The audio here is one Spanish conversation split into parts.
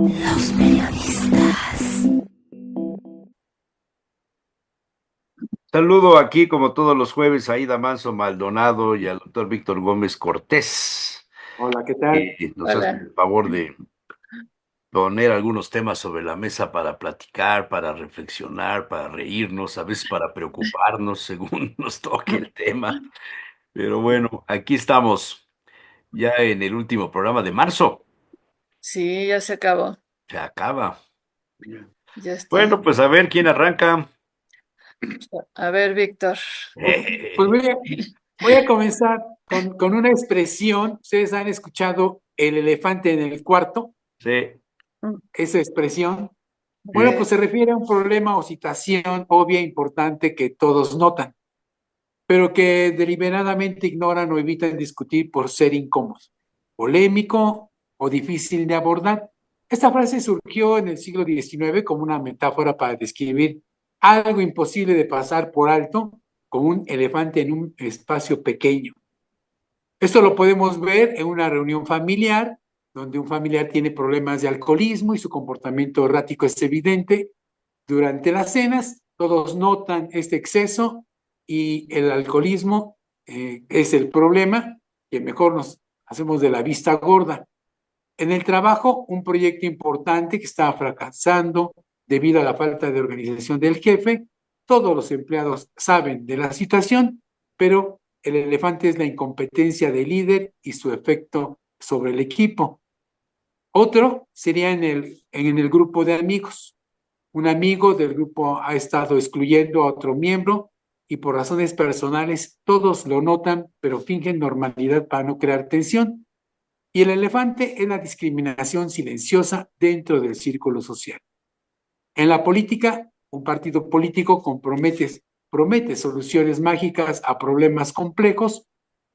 Los periodistas. Saludo aquí, como todos los jueves, a Ida Manso Maldonado y al doctor Víctor Gómez Cortés, Hola, ¿qué tal? que nos hacen Hola. el favor de poner algunos temas sobre la mesa para platicar, para reflexionar, para reírnos, a veces para preocuparnos, según nos toque el tema. Pero bueno, aquí estamos, ya en el último programa de marzo. Sí, ya se acabó. Se acaba. Ya Bueno, está. pues a ver quién arranca. A ver, Víctor. Pues voy a comenzar con una expresión. Ustedes han escuchado el elefante en el cuarto, Sí, esa expresión. Bueno, sí. pues se refiere a un problema o situación obvia e importante que todos notan, pero que deliberadamente ignoran o evitan discutir por ser incómodo, polémico o difícil de abordar. Esta frase surgió en el siglo XIX como una metáfora para describir algo imposible de pasar por alto, como un elefante en un espacio pequeño. Esto lo podemos ver en una reunión familiar, donde un familiar tiene problemas de alcoholismo y su comportamiento errático es evidente. Durante las cenas, todos notan este exceso y el alcoholismo es el problema, que mejor nos hacemos de la vista gorda. En el trabajo, un proyecto importante que estaba fracasando debido a la falta de organización del jefe. Todos los empleados saben de la situación, pero el elefante es la incompetencia del líder y su efecto sobre el equipo. Otro sería en el grupo de amigos. Un amigo del grupo ha estado excluyendo a otro miembro y por razones personales todos lo notan, pero fingen normalidad para no crear tensión. Y el elefante es la discriminación silenciosa dentro del círculo social. En la política, un partido político promete soluciones mágicas a problemas complejos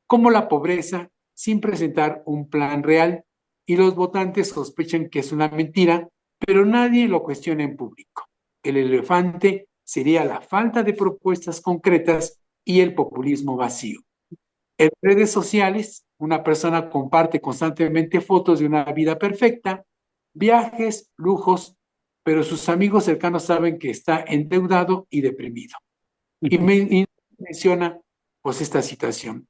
como la pobreza sin presentar un plan real y los votantes sospechan que es una mentira, pero nadie lo cuestiona en público. El elefante sería la falta de propuestas concretas y el populismo vacío. En redes sociales, una persona comparte constantemente fotos de una vida perfecta, viajes, lujos, pero sus amigos cercanos saben que está endeudado y deprimido. Y menciona pues esta situación.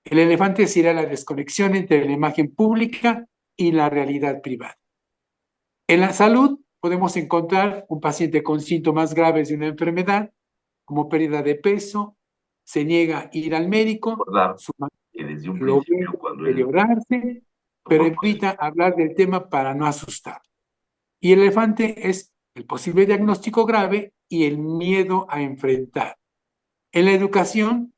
El elefante sería la desconexión entre la imagen pública y la realidad privada. En la salud podemos encontrar un paciente con síntomas graves de una enfermedad, como pérdida de peso, se niega a ir al médico, Recordar su que desde un lo ve principio, cuando él deteriorarse, pero tomó evita hablar del tema para no asustar. Y el elefante es el posible diagnóstico grave y el miedo a enfrentar. En la educación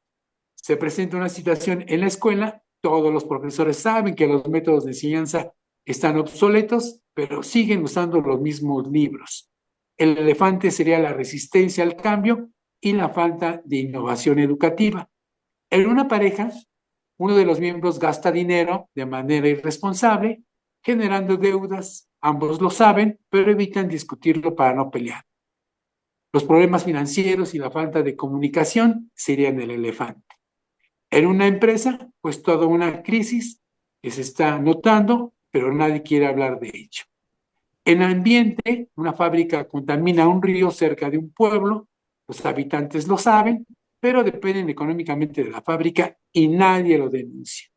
se presenta una situación en la escuela, todos los profesores saben que los métodos de enseñanza están obsoletos, pero siguen usando los mismos libros. El elefante sería la resistencia al cambio y la falta de innovación educativa. En una pareja, uno de los miembros gasta dinero de manera irresponsable, generando deudas. Ambos lo saben, pero evitan discutirlo para no pelear. Los problemas financieros y la falta de comunicación serían el elefante. En una empresa, pues toda una crisis que se está notando, pero nadie quiere hablar de ello. En el ambiente, una fábrica contamina un río cerca de un pueblo, los habitantes lo saben, pero dependen económicamente de la fábrica y nadie lo denuncia.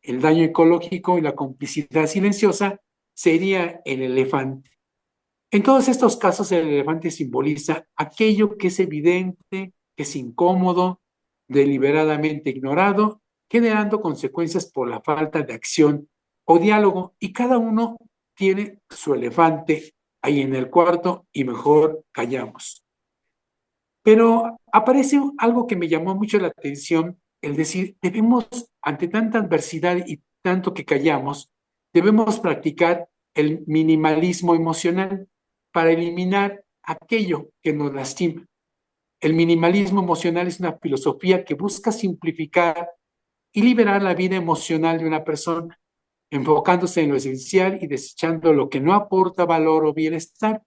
El daño ecológico y la complicidad silenciosa sería el elefante. En todos estos casos, el elefante simboliza aquello que es evidente, que es incómodo, deliberadamente ignorado, generando consecuencias por la falta de acción o diálogo, y cada uno tiene su elefante ahí en el cuarto y mejor callamos. Pero aparece algo que me llamó mucho la atención, el decir, debemos, ante tanta adversidad y tanto que callamos, debemos practicar el minimalismo emocional para eliminar aquello que nos lastima. El minimalismo emocional es una filosofía que busca simplificar y liberar la vida emocional de una persona, enfocándose en lo esencial y desechando lo que no aporta valor o bienestar.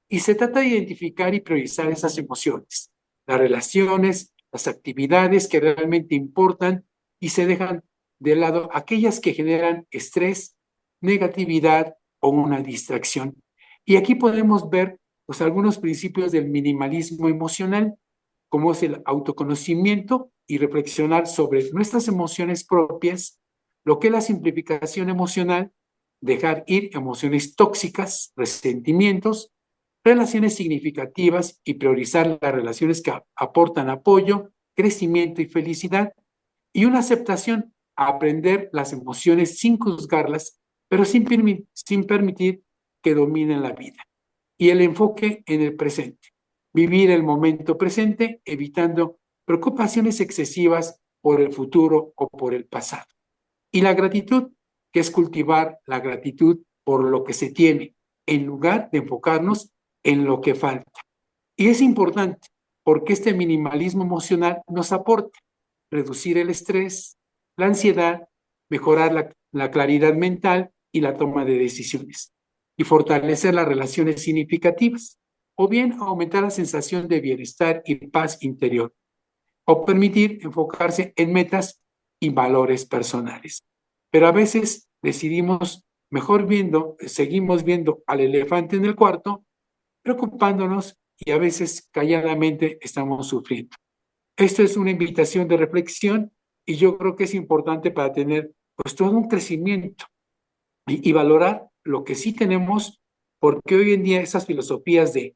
Y se trata de identificar y priorizar esas emociones, las relaciones, las actividades que realmente importan y se dejan de lado aquellas que generan estrés, negatividad o una distracción. Y aquí podemos ver pues, algunos principios del minimalismo emocional, como es el autoconocimiento y reflexionar sobre nuestras emociones propias, lo que es la simplificación emocional, dejar ir emociones tóxicas, resentimientos, relaciones significativas y priorizar las relaciones que aportan apoyo, crecimiento y felicidad, y una aceptación, a aprender las emociones sin juzgarlas, pero sin permitir que dominen la vida. Y el enfoque en el presente, vivir el momento presente, evitando preocupaciones excesivas por el futuro o por el pasado. Y la gratitud, que es cultivar la gratitud por lo que se tiene, en lugar de enfocarnos en lo que falta. Y es importante porque este minimalismo emocional nos aporta reducir el estrés, la ansiedad, mejorar la claridad mental y la toma de decisiones, y fortalecer las relaciones significativas, o bien aumentar la sensación de bienestar y paz interior, o permitir enfocarse en metas y valores personales. Pero a veces decidimos mejor seguimos viendo al elefante en el cuarto, preocupándonos y a veces calladamente estamos sufriendo. Esto es una invitación de reflexión y yo creo que es importante para tener pues todo un crecimiento y valorar lo que sí tenemos, porque hoy en día esas filosofías de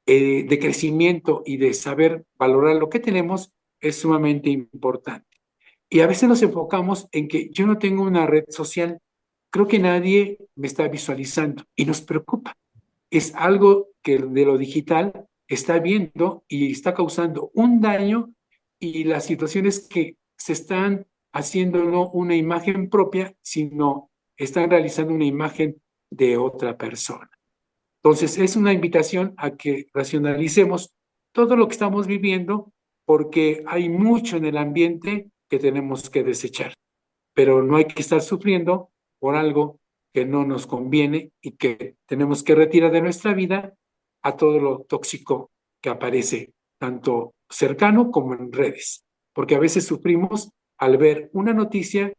crecimiento y de saber valorar lo que tenemos es sumamente importante. Y a veces nos enfocamos en que yo no tengo una red social, creo que nadie me está visualizando y nos preocupa. Es algo que de lo digital está viendo y está causando un daño, y las situaciones que se están haciendo no una imagen propia, sino están realizando una imagen de otra persona. Entonces, es una invitación a que racionalicemos todo lo que estamos viviendo, porque hay mucho en el ambiente que tenemos que desechar, pero no hay que estar sufriendo por algo que no nos conviene y que tenemos que retirar de nuestra vida a todo lo tóxico que aparece, tanto cercano como en redes, porque a veces sufrimos al ver una noticia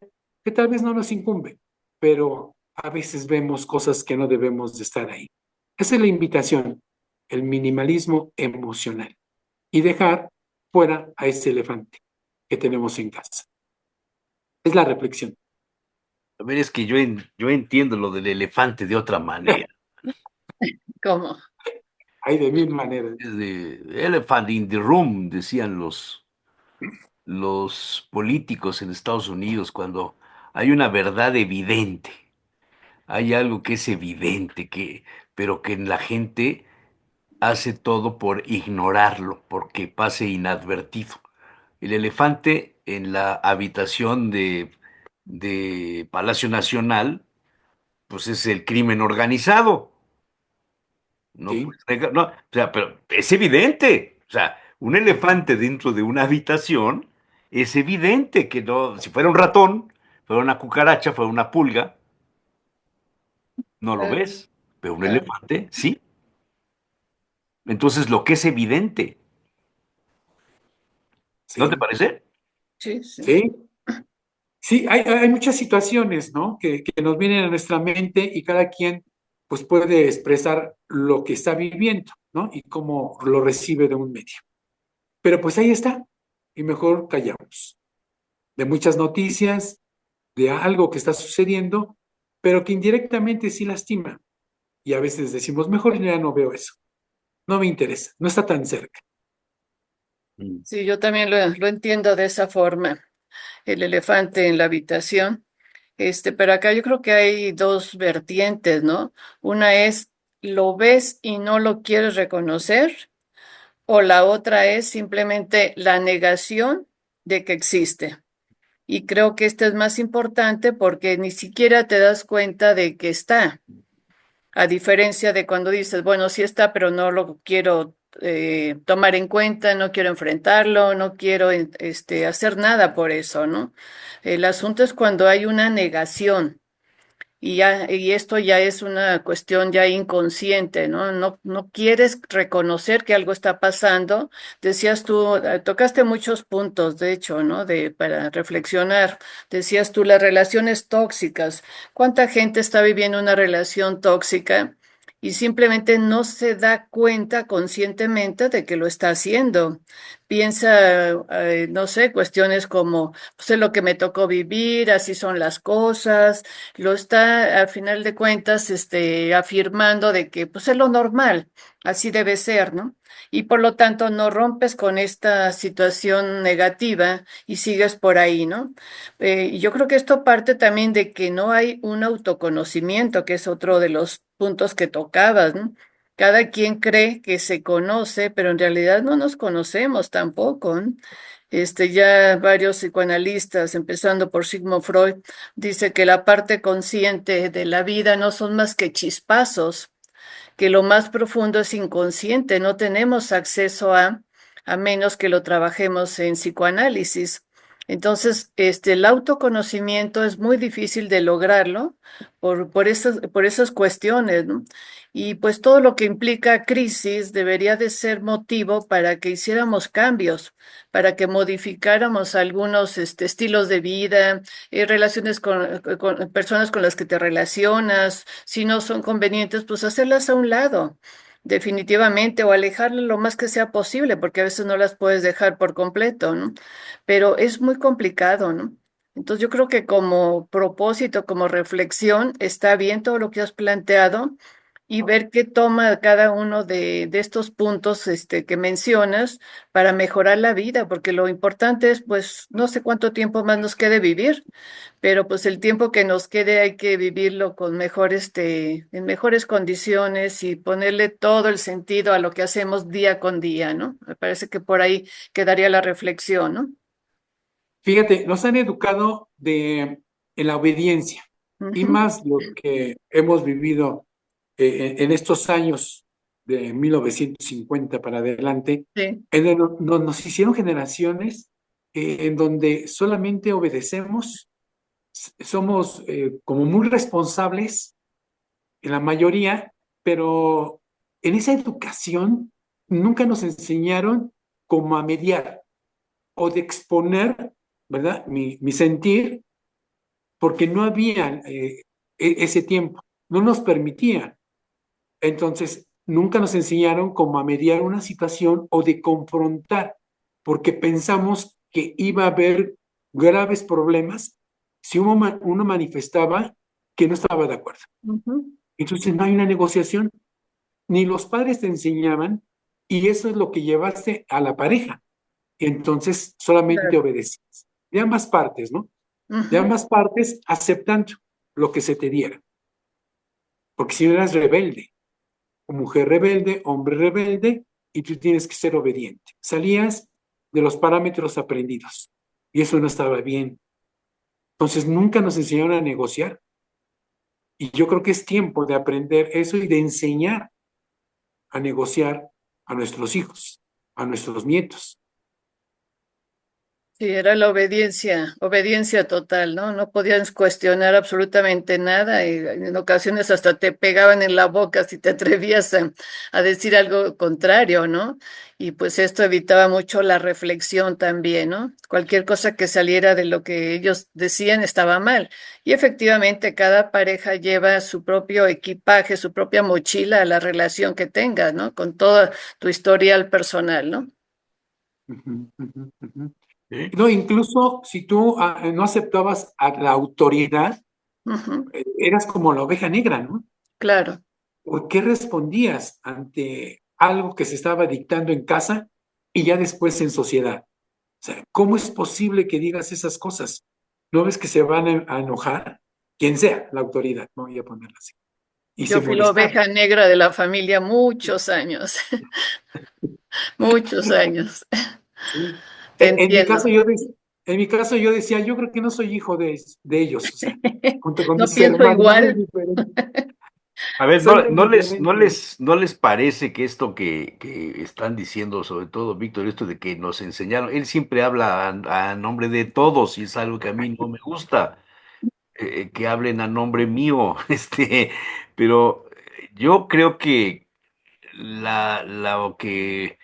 que tal vez no nos incumbe, pero a veces vemos cosas que no debemos de estar ahí. Esa es la invitación, el minimalismo emocional, y dejar fuera a ese elefante que tenemos en casa. Es la reflexión. A ver, es que yo entiendo lo del elefante de otra manera. ¿Cómo? Hay de mil maneras. Es de elephant in the room, decían los políticos en Estados Unidos, cuando hay una verdad evidente, hay algo que es evidente, pero que la gente hace todo por ignorarlo, porque pase inadvertido. El elefante en la habitación de Palacio Nacional, pues es el crimen organizado. No, Sí, pues, no, o sea, pero es evidente. O sea, un elefante dentro de una habitación es evidente que no, si fuera un ratón, fuera una cucaracha, fuera una pulga, no lo Claro, ves. Pero un claro. elefante, sí. Entonces, lo que es evidente, ¿no te sí, parece? Sí, sí. sí. Sí, hay muchas situaciones, ¿no? Que nos vienen a nuestra mente y cada quien pues puede expresar lo que está viviendo, ¿no? Y cómo lo recibe de un medio. Pero pues ahí está, y mejor callamos. De muchas noticias, de algo que está sucediendo, pero que indirectamente sí lastima. Y a veces decimos, mejor ya no veo eso, no me interesa, no está tan cerca. Mm. Sí, yo también lo entiendo de esa forma, el elefante en la habitación. Pero acá yo creo que hay dos vertientes, ¿no? Una es lo ves y no lo quieres reconocer, o la otra es simplemente la negación de que existe. Y creo que esta es más importante porque ni siquiera te das cuenta de que está. A diferencia de cuando dices, bueno, sí está, pero no lo quiero tomar en cuenta, no quiero enfrentarlo, no quiero hacer nada por eso, ¿no? El asunto es cuando hay una negación. y esto ya es una cuestión ya inconsciente, ¿no? No quieres reconocer que algo está pasando. Decías tú, tocaste muchos puntos, de hecho, ¿no? Para reflexionar. Decías tú, las relaciones tóxicas. ¿Cuánta gente está viviendo una relación tóxica y simplemente no se da cuenta conscientemente de que lo está haciendo? Piensa, no sé, cuestiones como, pues es lo que me tocó vivir, así son las cosas, lo está, al final de cuentas, afirmando de que pues es lo normal, así debe ser, ¿no? Y por lo tanto no rompes con esta situación negativa y sigues por ahí, ¿no? Y yo creo que esto parte también de que no hay un autoconocimiento, que es otro de los puntos que tocabas, ¿no? Cada quien cree que se conoce, pero en realidad no nos conocemos tampoco, ¿no? Ya varios psicoanalistas, empezando por Sigmund Freud, dice que la parte consciente de la vida no son más que chispazos, que lo más profundo es inconsciente, no tenemos acceso a menos que lo trabajemos en psicoanálisis. Entonces, el autoconocimiento es muy difícil de lograrlo por esas cuestiones, ¿no? Y pues todo lo que implica crisis debería de ser motivo para que hiciéramos cambios, para que modificáramos algunos estilos de vida, relaciones con personas con las que te relacionas, si no son convenientes, pues hacerlas a un lado, definitivamente, o alejarlas lo más que sea posible, porque a veces no las puedes dejar por completo, ¿no? Pero es muy complicado, ¿no? Entonces yo creo que como propósito, como reflexión, está bien todo lo que has planteado y ver qué toma cada uno de estos puntos que mencionas para mejorar la vida, porque lo importante es, pues, no sé cuánto tiempo más nos quede vivir, pero pues el tiempo que nos quede hay que vivirlo con en mejores condiciones y ponerle todo el sentido a lo que hacemos día con día, ¿no? Me parece que por ahí quedaría la reflexión, ¿no? Fíjate, nos han educado en la obediencia y Ujú, más lo que hemos vivido en estos años de 1950 para adelante, sí, en donde nos hicieron generaciones en donde solamente obedecemos, somos como muy responsables en la mayoría, pero en esa educación nunca nos enseñaron cómo a mediar o de exponer, ¿verdad? Mi sentir, porque no había ese tiempo, no nos permitían. Entonces, nunca nos enseñaron cómo a mediar una situación o de confrontar, porque pensamos que iba a haber graves problemas si uno manifestaba que no estaba de acuerdo. ujú, Entonces, no hay una negociación, ni los padres te enseñaban, y eso es lo que llevaste a la pareja. Entonces, solamente claro, obedecías. De ambas partes, ¿no? De ujú, ambas partes aceptando lo que se te diera. Porque si no eras rebelde, o mujer rebelde, hombre rebelde, y tú tienes que ser obediente. Salías de los parámetros aprendidos. Y eso no estaba bien. Entonces, nunca nos enseñaron a negociar. Y yo creo que es tiempo de aprender eso y de enseñar a negociar a nuestros hijos, a nuestros nietos. sí, era la obediencia, obediencia total, ¿no? No podías cuestionar absolutamente nada y en ocasiones hasta te pegaban en la boca si te atrevías a decir algo contrario, ¿no? Y pues esto evitaba mucho la reflexión también, ¿no? Cualquier cosa que saliera de lo que ellos decían estaba mal. Y efectivamente cada pareja lleva su propio equipaje, su propia mochila a la relación que tenga, ¿no? Con todo tu historial personal, ¿no? Ujú, ujú, ujú. ¿sí? No, incluso si tú no aceptabas a la autoridad, Ujú, eras como la oveja negra, ¿no? claro. ¿Por qué respondías ante algo que se estaba dictando en casa y ya después en sociedad? O sea, ¿cómo es posible que digas esas cosas? ¿No ves que se van a enojar? Quien sea la autoridad, no voy a ponerla así. Y Yo se fui la molestaron. oveja negra de la familia muchos años, muchos años. ¿Sí? Te En mi caso entiendo. en mi caso yo decía, yo creo que no soy hijo de ellos, o sea, junto con No mis pienso hermanos, soy igual. diferente, A ver, soy muy diferente. no les parece que esto que están diciendo, sobre todo Víctor, esto de que nos enseñaron, él siempre habla a nombre de todos y es algo que a mí no me gusta. que hablen a nombre mío, pero yo creo que lo que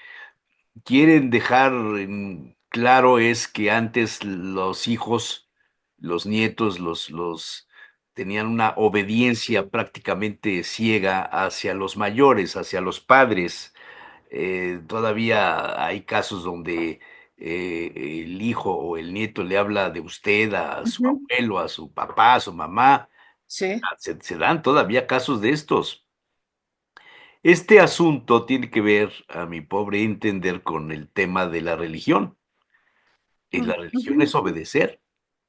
quieren dejar en claro es que antes los hijos, los nietos, los tenían una obediencia prácticamente ciega hacia los mayores, hacia los padres. Todavía hay casos donde el hijo o el nieto le habla de usted a su Ujú. abuelo, a su papá, a su mamá. Sí. Se dan todavía casos de estos. Este asunto tiene que ver, a mi pobre entender, con el tema de la religión. Y la religión Ujú. es obedecer.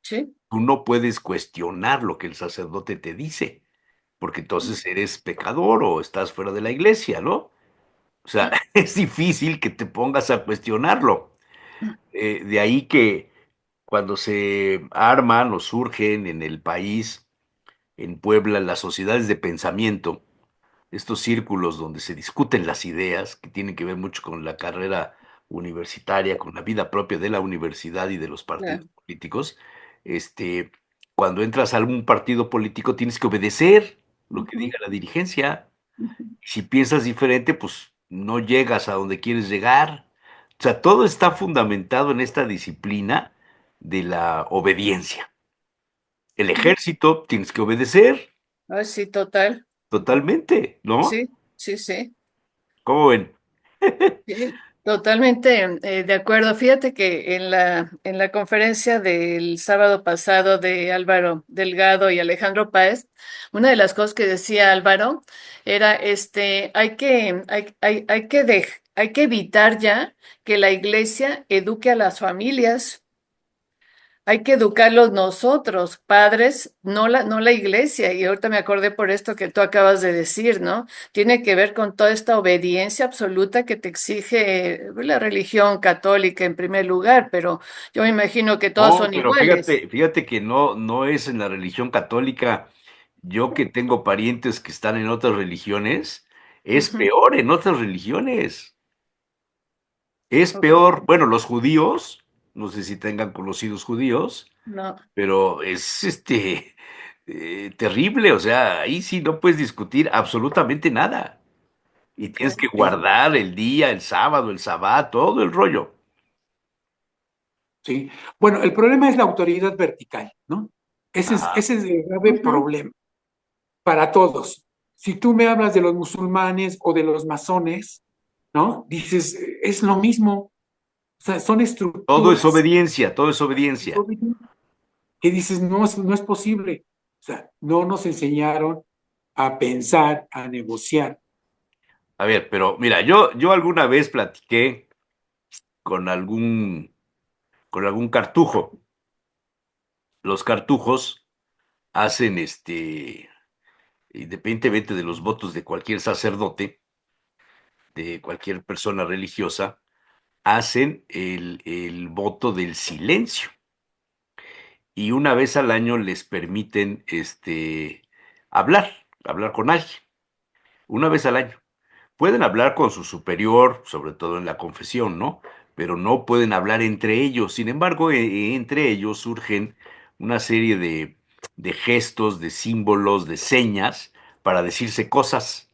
Sí. Tú no puedes cuestionar lo que el sacerdote te dice, porque entonces eres pecador o estás fuera de la iglesia, ¿no? O sea, es difícil que te pongas a cuestionarlo. De ahí que cuando se arman o surgen en el país, en Puebla, las sociedades de pensamiento, estos círculos donde se discuten las ideas, que tienen que ver mucho con la carrera universitaria, con la vida propia de la universidad y de los partidos Claro. políticos, este, cuando entras a algún partido político tienes que obedecer lo que Ujú. diga la dirigencia. Ujú. Si piensas diferente, pues no llegas a donde quieres llegar. O sea, todo está fundamentado en esta disciplina de la obediencia. El ejército tienes que obedecer Ah, sí, total. totalmente, ¿no? Sí, sí, sí. ¿Cómo ven? Sí, totalmente de acuerdo. Fíjate que en la conferencia del sábado pasado de Álvaro Delgado y Alejandro Páez, una de las cosas que decía Álvaro era hay que evitar ya que la iglesia eduque a las familias. Hay que educarlos nosotros, padres, no la iglesia. Y ahorita me acordé por esto que tú acabas de decir, ¿no? Tiene que ver con toda esta obediencia absoluta que te exige la religión católica en primer lugar, pero yo me imagino que todos No, son pero iguales. fíjate que no es en la religión católica. Yo que tengo parientes que están en otras religiones, es Ujú. peor en otras religiones. Es Ok. peor, bueno, los judíos, no sé si tengan conocidos judíos, No, pero es terrible, o sea, ahí sí no puedes discutir absolutamente nada. Y tienes ok. que guardar el día, el sábado, el sabbat, todo el rollo. Sí. Bueno, el problema es la autoridad vertical, ¿no? Ajá. Ese es el grave Ujú. problema para todos. Si tú me hablas de los musulmanes o de los masones, ¿no? Dices, es lo mismo, o sea, son Todo es estructuras obediencia, todo es obediencia. que dices, no, no es posible. O sea, no nos enseñaron a pensar, a negociar. A ver, pero mira, yo alguna vez platiqué con con algún cartujo. Los cartujos hacen independientemente de los votos de cualquier sacerdote, de cualquier persona religiosa, hacen el voto del silencio. Y una vez al año les permiten hablar con alguien, una vez al año. Pueden hablar con su superior, sobre todo en la confesión, ¿no? Pero no pueden hablar entre ellos. Sin embargo, entre ellos surgen una serie de gestos, de símbolos, de señas para decirse cosas,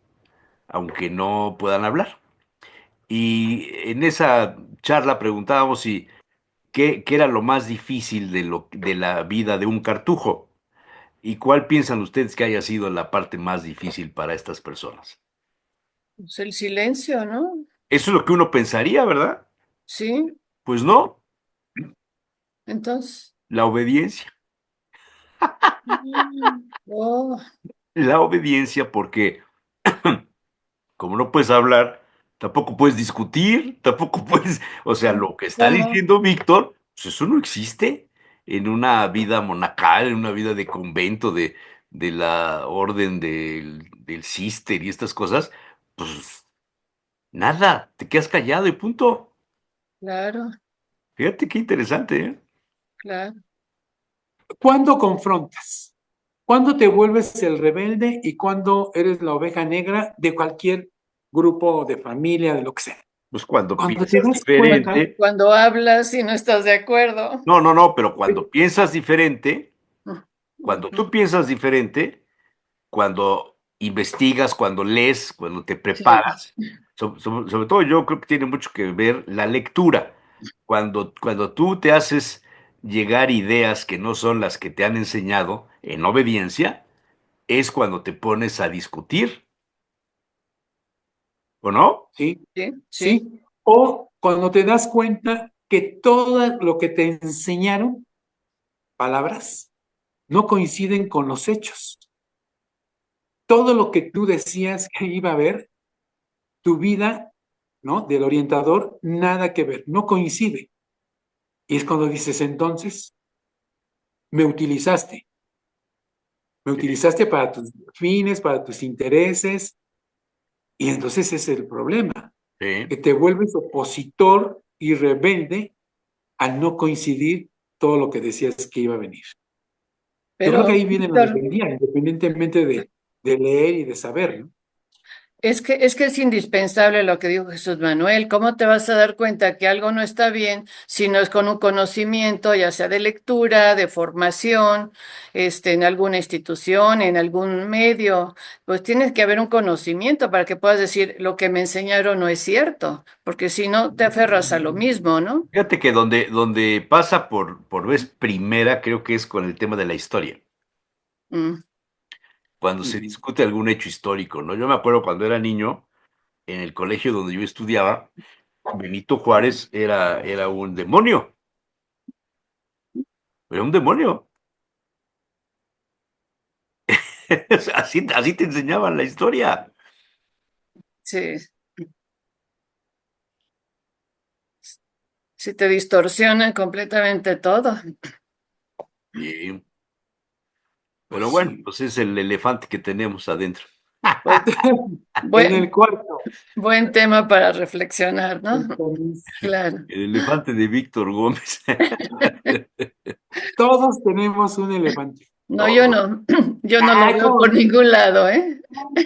aunque no puedan hablar. Y en esa charla preguntábamos si qué era lo más difícil de la vida de un cartujo y cuál piensan ustedes que haya sido la parte más difícil para estas personas. Pues el silencio, ¿no? Eso es lo que uno pensaría, ¿verdad? Sí, Pues no, entonces. la obediencia. Oh, La obediencia porque como no puedes hablar, tampoco puedes discutir, tampoco puedes, o sea, lo que está ¿cómo? diciendo Víctor, pues eso no existe en una vida monacal, en una vida de convento, de la orden del cister y estas cosas, pues nada, te quedas callado y punto. Claro, Fíjate qué interesante, ¿eh? claro. ¿Cuándo confrontas? ¿Cuándo te vuelves el rebelde y cuándo eres la oveja negra de cualquier grupo de familia, de lo que sea? Pues cuando Cuando te piensas das cuenta, diferente, Cuando hablas y no estás de acuerdo. no, pero cuando piensas diferente, Cuando Ujú. tú piensas diferente, cuando investigas, cuando lees, cuando te Sí, preparas, sobre todo yo creo que tiene mucho que ver la lectura. Cuando tú te haces llegar ideas que no son las que te han enseñado en obediencia, es cuando te pones a discutir, ¿o no? ¿sí? sí, sí, ¿Sí? O cuando te das cuenta que todo lo que te enseñaron, palabras, no coinciden con los hechos. Todo lo que tú decías que iba a haber, tu vida, ¿no? Del orientador, nada que ver, no coincide. Y es cuando dices, entonces, me utilizaste. Me utilizaste para tus fines, para tus intereses, y entonces ese es el problema, Sí. que te vuelves opositor y rebelde al no coincidir todo lo que decías que iba a venir. Yo creo que pero ahí viene la Víctor, rebeldía, independientemente de leer y de saber, ¿no? es que es indispensable lo que dijo Jesús Manuel. ¿Cómo te vas a dar cuenta que algo no está bien si no es con un conocimiento, ya sea de lectura, de formación, en alguna institución, en algún medio? Pues tienes que haber un conocimiento para que puedas decir lo que me enseñaron no es cierto, porque si no te aferras a lo mismo, ¿no? Fíjate que donde pasa por vez primera, creo que es con el tema de la historia, Mm, cuando se Ujú. discute algún hecho histórico, ¿no? Yo me acuerdo cuando era niño, en el colegio donde yo estudiaba, Benito Juárez era un demonio, era un demonio. Así te enseñaban la historia. sí, sí te distorsionan completamente todo. Y, Pues pero bueno, sí. pues es el elefante que tenemos adentro. Pues, en Buen, el cuarto. buen tema para reflexionar, ¿no? Entonces, Claro. El elefante de Víctor Gómez. todos tenemos un elefante. No, yo Todos. no, yo no lo Ah, veo ¿cómo por no? ningún lado, ¿eh?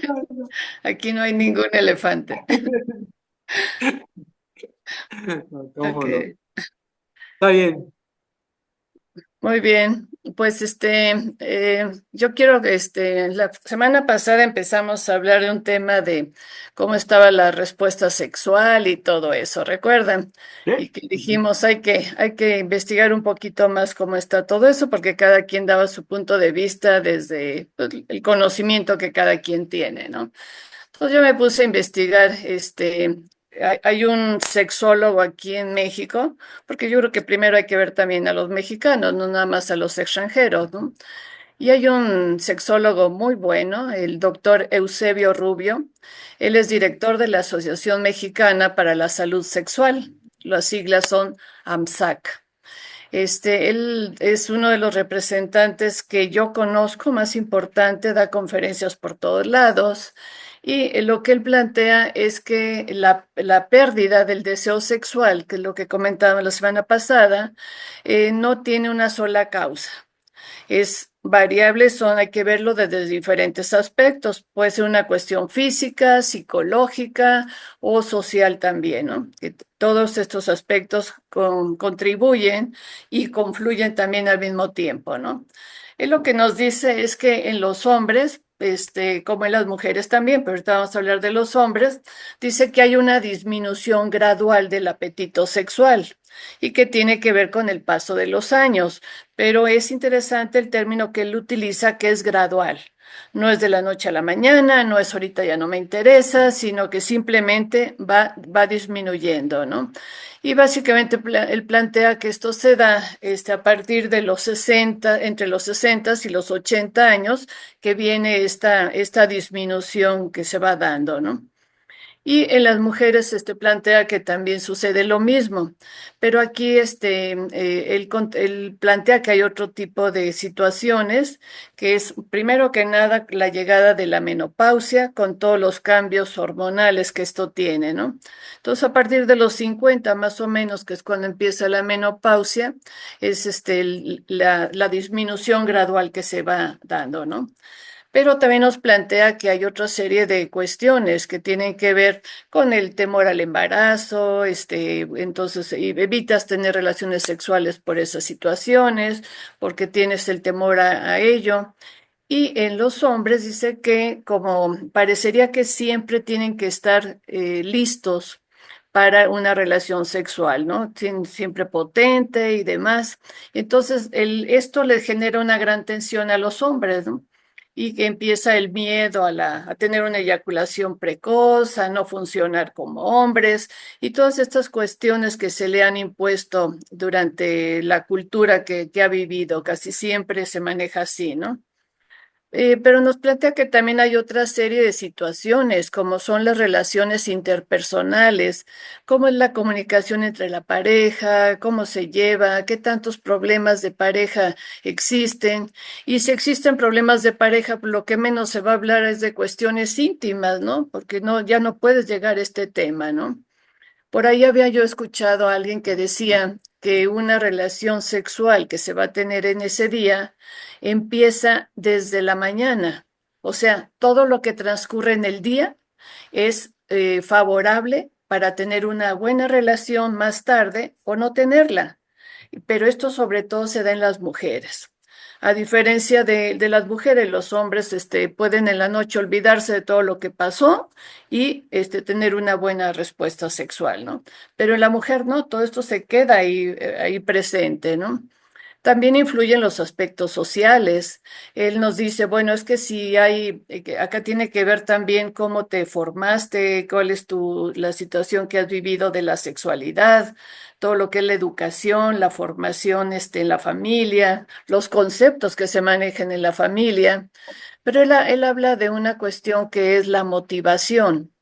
No, no, Aquí no hay ningún elefante. no, ¿cómo no? Ok, Está bien. muy bien. Pues yo quiero que la semana pasada empezamos a hablar de un tema de cómo estaba la respuesta sexual y todo eso, ¿recuerdan? ¿Sí? Y que Ujú. dijimos hay que investigar un poquito más cómo está todo eso, porque cada quien daba su punto de vista desde pues, el conocimiento que cada quien tiene, ¿no? Entonces yo me puse a investigar, hay un sexólogo aquí en México, porque yo creo que primero hay que ver también a los mexicanos, no nada más a los extranjeros, ¿no? Y hay un sexólogo muy bueno, el doctor Eusebio Rubio. Él es director de la Asociación Mexicana para la Salud Sexual. Las siglas son AMSAC. Él es uno de los representantes que yo conozco más importante, da conferencias por todos lados y lo que él plantea es que la pérdida del deseo sexual, que es lo que comentábamos la semana pasada, no tiene una sola causa. Es variable, hay que verlo desde diferentes aspectos. Puede ser una cuestión física, psicológica o social también, ¿no? Que todos estos aspectos contribuyen y confluyen también al mismo tiempo, ¿no? Él lo que nos dice es que en los hombres, como en las mujeres también, pero ahorita vamos a hablar de los hombres, dice que hay una disminución gradual del apetito sexual y que tiene que ver con el paso de los años. Pero es interesante el término que él utiliza, que es gradual. No es de la noche a la mañana, no es ahorita ya no me interesa, sino que simplemente va disminuyendo, ¿no? Y básicamente él plantea que esto se da a partir de los 60, entre los 60 y los 80 años, que viene esta disminución que se va dando, ¿no? Y en las mujeres plantea que también sucede lo mismo, pero aquí él plantea que hay otro tipo de situaciones, que es primero que nada la llegada de la menopausia con todos los cambios hormonales que esto tiene, ¿no? Entonces, a partir de los 50 más o menos, que es cuando empieza la menopausia, es la disminución gradual que se va dando, ¿no? pero también nos plantea que hay otra serie de cuestiones que tienen que ver con el temor al embarazo, entonces evitas tener relaciones sexuales por esas situaciones, porque tienes el temor a ello. Y en los hombres dice que como parecería que siempre tienen que estar listos para una relación sexual, ¿no? Siempre potente y demás. Entonces, esto le genera una gran tensión a los hombres, ¿no? Y que empieza el miedo a tener una eyaculación precoz, a no funcionar como hombres, y todas estas cuestiones que se le han impuesto durante la cultura que ha vivido, casi siempre se maneja así, ¿no? Pero nos plantea que también hay otra serie de situaciones, como son las relaciones interpersonales, cómo es la comunicación entre la pareja, cómo se lleva, qué tantos problemas de pareja existen. Y si existen problemas de pareja, pues lo que menos se va a hablar es de cuestiones íntimas, ¿no? Porque no, ya no puedes llegar a este tema, ¿no? Por ahí había yo escuchado a alguien que decía que una relación sexual que se va a tener en ese día empieza desde la mañana. O sea, todo lo que transcurre en el día es favorable para tener una buena relación más tarde o no tenerla. Pero esto sobre todo se da en las mujeres. A diferencia de las mujeres, los hombres pueden en la noche olvidarse de todo lo que pasó y tener una buena respuesta sexual, ¿no? Pero en la mujer no, todo esto se queda ahí presente, ¿no? También influyen los aspectos sociales. Él nos dice, bueno, es que si hay, acá tiene que ver también cómo te formaste, cuál es la situación que has vivido de la sexualidad, todo lo que es la educación, la formación, en la familia, los conceptos que se manejan en la familia. Pero él habla de una cuestión que es la motivación.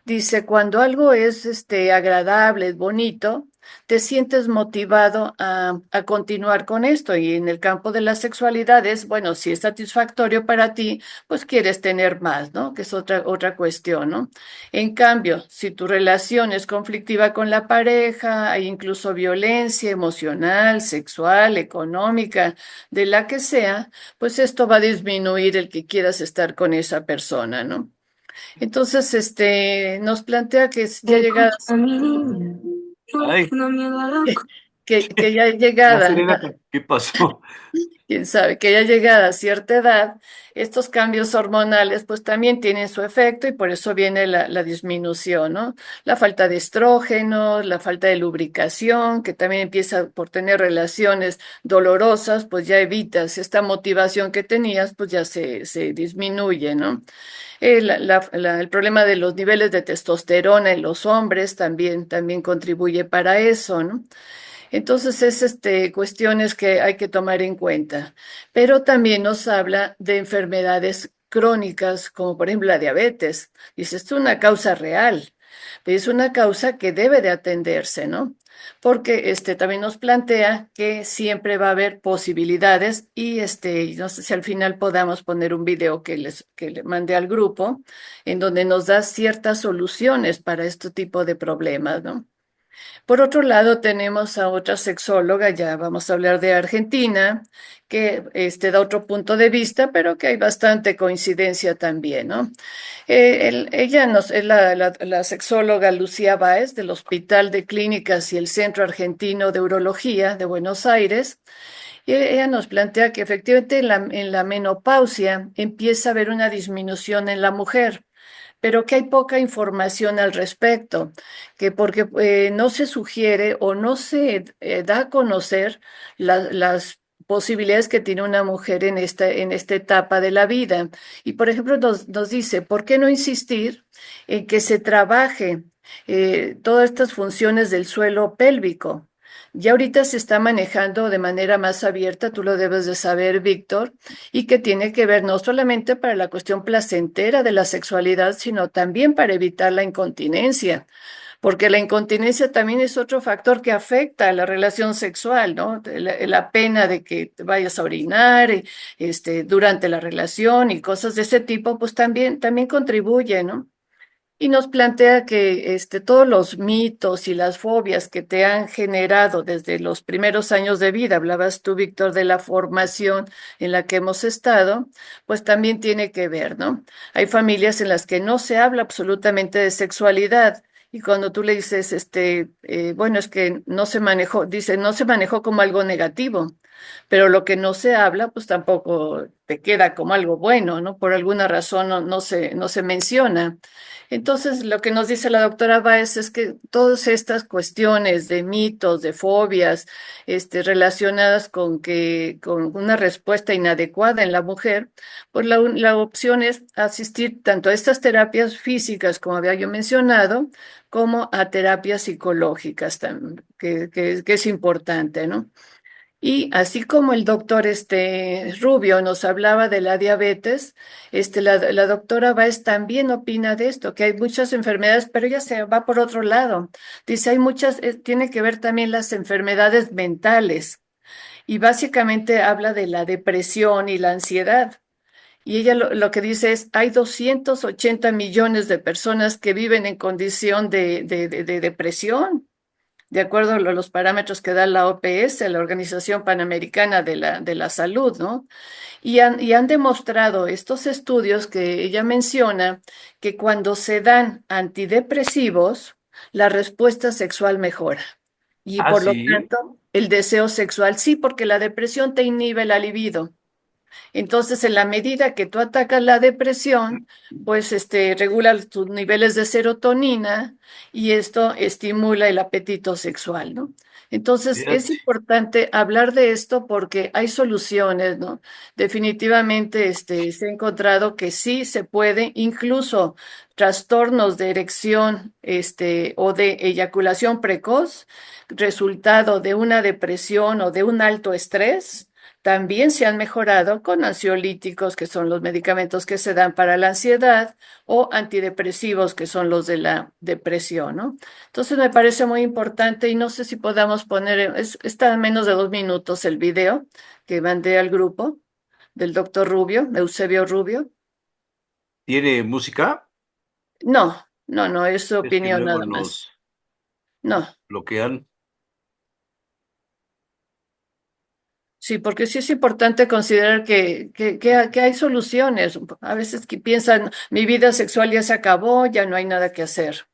Dice, cuando algo es agradable, es bonito, te sientes motivado a continuar con esto. Y en el campo de la sexualidad es, bueno, si es satisfactorio para ti, pues quieres tener más, ¿no? Que es otra cuestión, ¿no? En cambio, si tu relación es conflictiva con la pareja, hay incluso violencia emocional, sexual, económica, de la que sea, pues esto va a disminuir el que quieras estar con esa persona, ¿no? Entonces, nos plantea que ya llegadas, Ay, que ya La llegada, serenata. ¿qué pasó? quién sabe, que ya llegada a cierta edad, estos cambios hormonales pues también tienen su efecto y por eso viene la disminución, ¿no? La falta de estrógeno, la falta de lubricación, que también empieza por tener relaciones dolorosas, pues ya evitas esta motivación que tenías, pues ya se disminuye, ¿no? El problema de los niveles de testosterona en los hombres también contribuye para eso, ¿no? Entonces es cuestiones que hay que tomar en cuenta. Pero también nos habla de enfermedades crónicas, como por ejemplo la diabetes. Dice, esto es una causa real, es una causa que debe de atenderse, ¿no? Porque también nos plantea que siempre va a haber posibilidades y no sé si al final podamos poner un video que le mandé al grupo en donde nos da ciertas soluciones para este tipo de problemas, ¿no? Por otro lado, tenemos a otra sexóloga, ya vamos a hablar de Argentina, que da otro punto de vista, pero que hay bastante coincidencia también, ¿no? Ella es la sexóloga Lucía Báez del Hospital de Clínicas y el Centro Argentino de Urología de Buenos Aires. Y ella nos plantea que efectivamente en la menopausia empieza a haber una disminución en la mujer, pero que hay poca información al respecto, que porque no se sugiere o no se da a conocer las posibilidades que tiene una mujer en esta etapa de la vida. Y por ejemplo nos dice, ¿por qué no insistir en que se trabaje todas estas funciones del suelo pélvico? Ya ahorita se está manejando de manera más abierta, tú lo debes de saber, Víctor, y que tiene que ver no solamente para la cuestión placentera de la sexualidad, sino también para evitar la incontinencia, porque la incontinencia también es otro factor que afecta a la relación sexual, ¿no? La pena de que te vayas a orinar durante la relación y cosas de ese tipo, pues también contribuye, ¿no? y nos plantea que todos los mitos y las fobias que te han generado desde los primeros años de vida, hablabas tú, Víctor, de la formación en la que hemos estado, pues también tiene que ver, ¿no? Hay familias en las que no se habla absolutamente de sexualidad. Y cuando tú le dices, bueno, es que no se manejó, dice, no se manejó como algo negativo, pero lo que no se habla, pues tampoco te queda como algo bueno, ¿no? Por alguna razón no se menciona. Entonces, lo que nos dice la doctora Báez es que todas estas cuestiones de mitos, de fobias, relacionadas con una respuesta inadecuada en la mujer, pues la opción es asistir tanto a estas terapias físicas, como había yo mencionado, como a terapias psicológicas, que es importante, ¿no? Y así como el doctor Rubio nos hablaba de la diabetes, la doctora Báez también opina de esto, que hay muchas enfermedades, pero ella se va por otro lado. Dice, hay muchas, tiene que ver también las enfermedades mentales. Y básicamente habla de la depresión y la ansiedad. Y ella lo que dice es, hay 280 millones de personas que viven en condición de depresión, de acuerdo a los parámetros que da la OPS, la Organización Panamericana de la Salud, ¿no? Y han demostrado estos estudios que ella menciona que cuando se dan antidepresivos, la respuesta sexual mejora. Y Ah, por lo sí. tanto, el deseo sexual, sí, porque la depresión te inhibe la libido. Entonces, en la medida que tú atacas la depresión, pues regula tus niveles de serotonina y esto estimula el apetito sexual, ¿no? Entonces, es Fíjate. importante hablar de esto porque hay soluciones, ¿no? Definitivamente, se ha encontrado que sí se puede, incluso trastornos de erección, o de eyaculación precoz, resultado de una depresión o de un alto estrés también se han mejorado con ansiolíticos, que son los medicamentos que se dan para la ansiedad, o antidepresivos, que son los de la depresión, ¿no? Entonces me parece muy importante y no sé si podamos poner, está en menos de 2 minutos el video que mandé al grupo del doctor Rubio, Eusebio Rubio. ¿Tiene música? No, es su Es que opinión luego nada más. nos No. bloquean. Sí, porque sí es importante considerar que hay soluciones. A veces que piensan, mi vida sexual ya se acabó, ya no hay nada que hacer.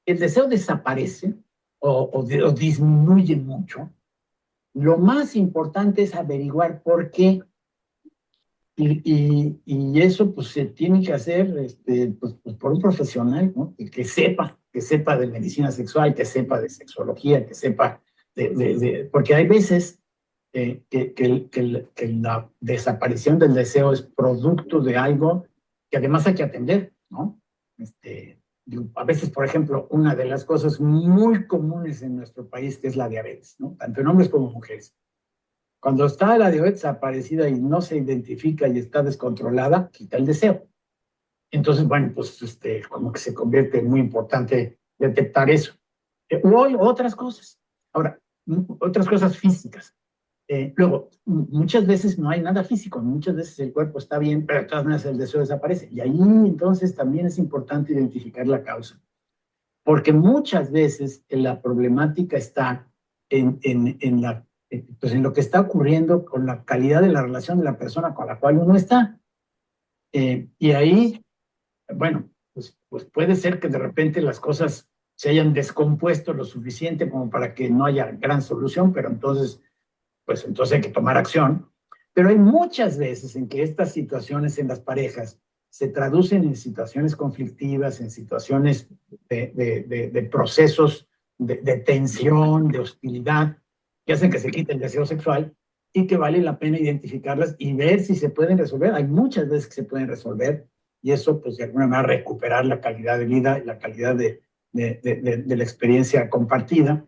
El deseo desaparece o disminuye mucho. Lo más importante es averiguar por qué. Y eso pues se tiene que hacer pues, por un profesional, ¿no? Que sepa de medicina sexual, que sepa de sexología, que sepa porque hay veces que la desaparición del deseo es producto de algo que además hay que atender, ¿no? A veces, por ejemplo, una de las cosas muy comunes en nuestro país que es la diabetes, ¿no? Tanto en hombres como mujeres. Cuando está la diabetes aparecida y no se identifica y está descontrolada, quita el deseo. Entonces, bueno, pues como que se convierte en muy importante detectar eso. O otras cosas. Ahora, otras cosas físicas. Luego, muchas veces no hay nada físico, muchas veces el cuerpo está bien, pero de todas maneras el deseo desaparece. Y ahí entonces también es importante identificar la causa. Porque muchas veces la problemática está en pues en lo que está ocurriendo con la calidad de la relación de la persona con la cual uno está. Y ahí, bueno, pues puede ser que de repente las cosas se hayan descompuesto lo suficiente como para que no haya gran solución, pero entonces, pues entonces hay que tomar acción. Pero hay muchas veces en que estas situaciones en las parejas se traducen en situaciones conflictivas, en situaciones de procesos de tensión, de hostilidad, que hacen que se quite el deseo sexual y que vale la pena identificarlas y ver si se pueden resolver. Hay muchas veces que se pueden resolver y eso, pues de alguna manera, recuperar la calidad de vida y la calidad de la experiencia compartida.